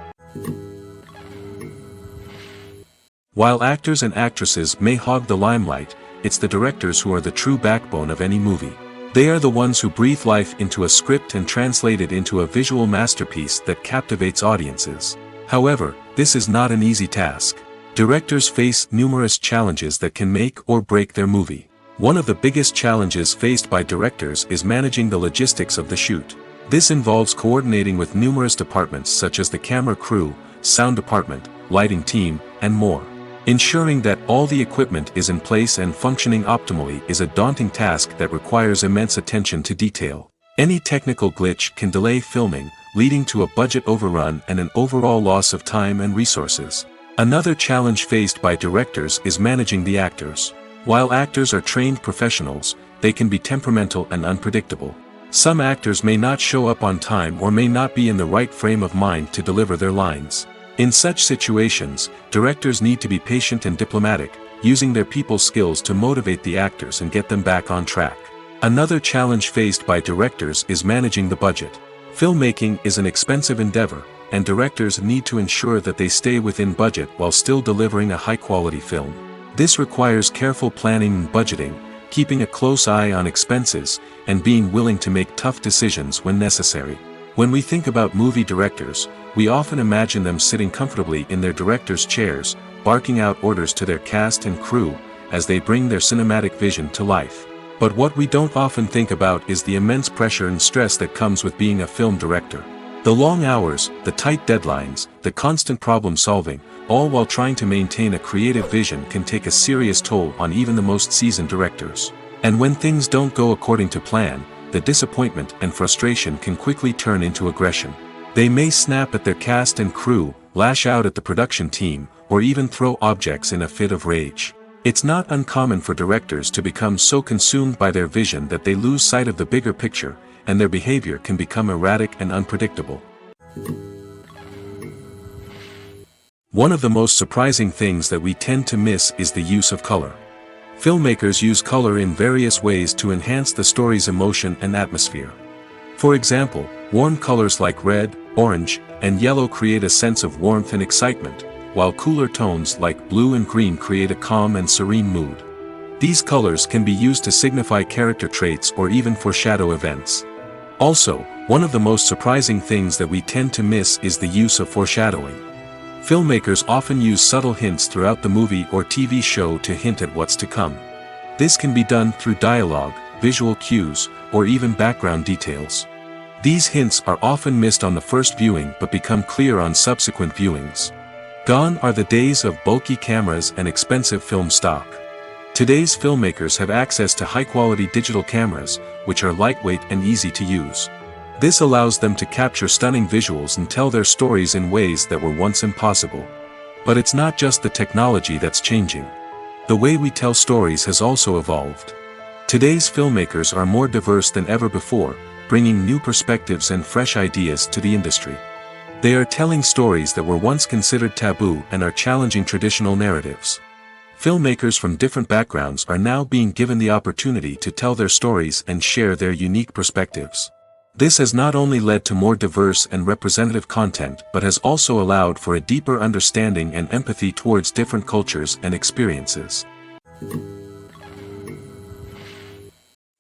While actors and actresses may hog the limelight, it's the directors who are the true backbone of any movie. They are the ones who breathe life into a script and translate it into a visual masterpiece that captivates audiences. However, this is not an easy task. Directors face numerous challenges that can make or break their movie. One of the biggest challenges faced by directors is managing the logistics of the shoot. This involves coordinating with numerous departments such as the camera crew, sound department, lighting team, and more. Ensuring that all the equipment is in place and functioning optimally is a daunting task that requires immense attention to detail. Any technical glitch can delay filming, leading to a budget overrun and an overall loss of time and resources. Another challenge faced by directors is managing the actors. While actors are trained professionals, they can be temperamental and unpredictable. Some actors may not show up on time or may not be in the right frame of mind to deliver their lines. In such situations, directors need to be patient and diplomatic, using their people skills to motivate the actors and get them back on track. Another challenge faced by directors is managing the budget. Filmmaking is an expensive endeavor, and directors need to ensure that they stay within budget while still delivering a high-quality film. This requires careful planning and budgeting, keeping a close eye on expenses, and being willing to make tough decisions when necessary. When we think about movie directors, we often imagine them sitting comfortably in their director's chairs, barking out orders to their cast and crew, as they bring their cinematic vision to life. But what we don't often think about is the immense pressure and stress that comes with being a film director. The long hours, the tight deadlines, the constant problem solving, all while trying to maintain a creative vision can take a serious toll on even the most seasoned directors. And when things don't go according to plan, the disappointment and frustration can quickly turn into aggression. They may snap at their cast and crew, lash out at the production team, or even throw objects in a fit of rage. It's not uncommon for directors to become so consumed by their vision that they lose sight of the bigger picture, and their behavior can become erratic and unpredictable. One of the most surprising things that we tend to miss is the use of color. Filmmakers use color in various ways to enhance the story's emotion and atmosphere. For example, warm colors like red, orange, and yellow create a sense of warmth and excitement, while cooler tones like blue and green create a calm and serene mood. These colors can be used to signify character traits or even foreshadow events. Also, one of the most surprising things that we tend to miss is the use of foreshadowing. Filmmakers often use subtle hints throughout the movie or TV show to hint at what's to come. This can be done through dialogue, visual cues, or even background details. These hints are often missed on the first viewing but become clear on subsequent viewings. Gone are the days of bulky cameras and expensive film stock. Today's filmmakers have access to high-quality digital cameras, which are lightweight and easy to use. This allows them to capture stunning visuals and tell their stories in ways that were once impossible. But it's not just the technology that's changing. The way we tell stories has also evolved. Today's filmmakers are more diverse than ever before, bringing new perspectives and fresh ideas to the industry. They are telling stories that were once considered taboo and are challenging traditional narratives. Filmmakers from different backgrounds are now being given the opportunity to tell their stories and share their unique perspectives. This has not only led to more diverse and representative content but has also allowed for a deeper understanding and empathy towards different cultures and experiences.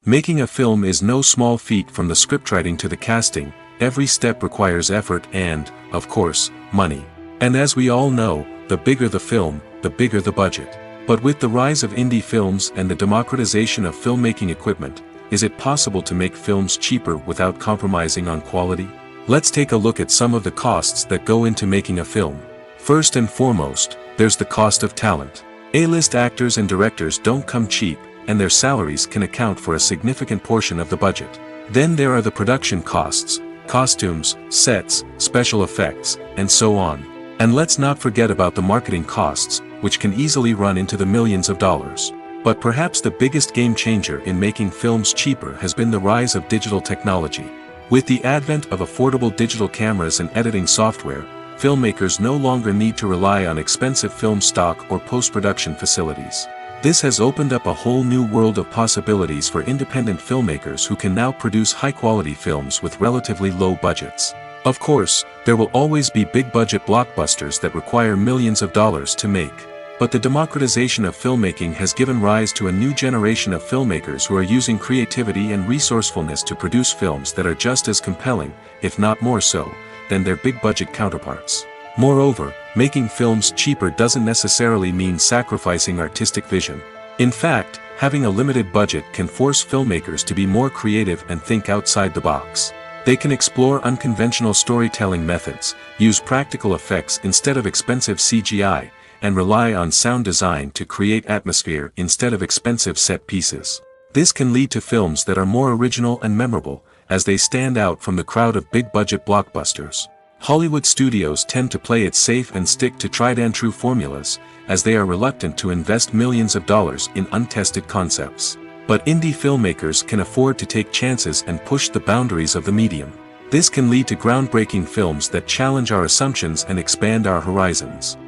Making a film is no small feat. From the scriptwriting to the casting, every step requires effort and, of course, money. And as we all know, the bigger the film, the bigger the budget. But with the rise of indie films and the democratization of filmmaking equipment, is it possible to make films cheaper without compromising on quality? Let's take a look at some of the costs that go into making a film. First and foremost, there's the cost of talent. A-list actors and directors don't come cheap, and their salaries can account for a significant portion of the budget. Then there are the production costs, costumes, sets, special effects, and so on. And let's not forget about the marketing costs, which can easily run into the millions of dollars. But perhaps the biggest game changer in making films cheaper has been the rise of digital technology. With the advent of affordable digital cameras and editing software, filmmakers no longer need to rely on expensive film stock or post-production facilities. This has opened up a whole new world of possibilities for independent filmmakers who can now produce high-quality films with relatively low budgets. Of course, there will always be big-budget blockbusters that require millions of dollars to make. But the democratization of filmmaking has given rise to a new generation of filmmakers who are using creativity and resourcefulness to produce films that are just as compelling, if not more so, than their big-budget counterparts. Moreover, making films cheaper doesn't necessarily mean sacrificing artistic vision. In fact, having a limited budget can force filmmakers to be more creative and think outside the box. They can explore unconventional storytelling methods, use practical effects instead of expensive CGI, and rely on sound design to create atmosphere instead of expensive set pieces. This can lead to films that are more original and memorable, as they stand out from the crowd of big-budget blockbusters. Hollywood studios tend to play it safe and stick to tried-and-true formulas, as they are reluctant to invest millions of dollars in untested concepts. But indie filmmakers can afford to take chances and push the boundaries of the medium. This can lead to groundbreaking films that challenge our assumptions and expand our horizons.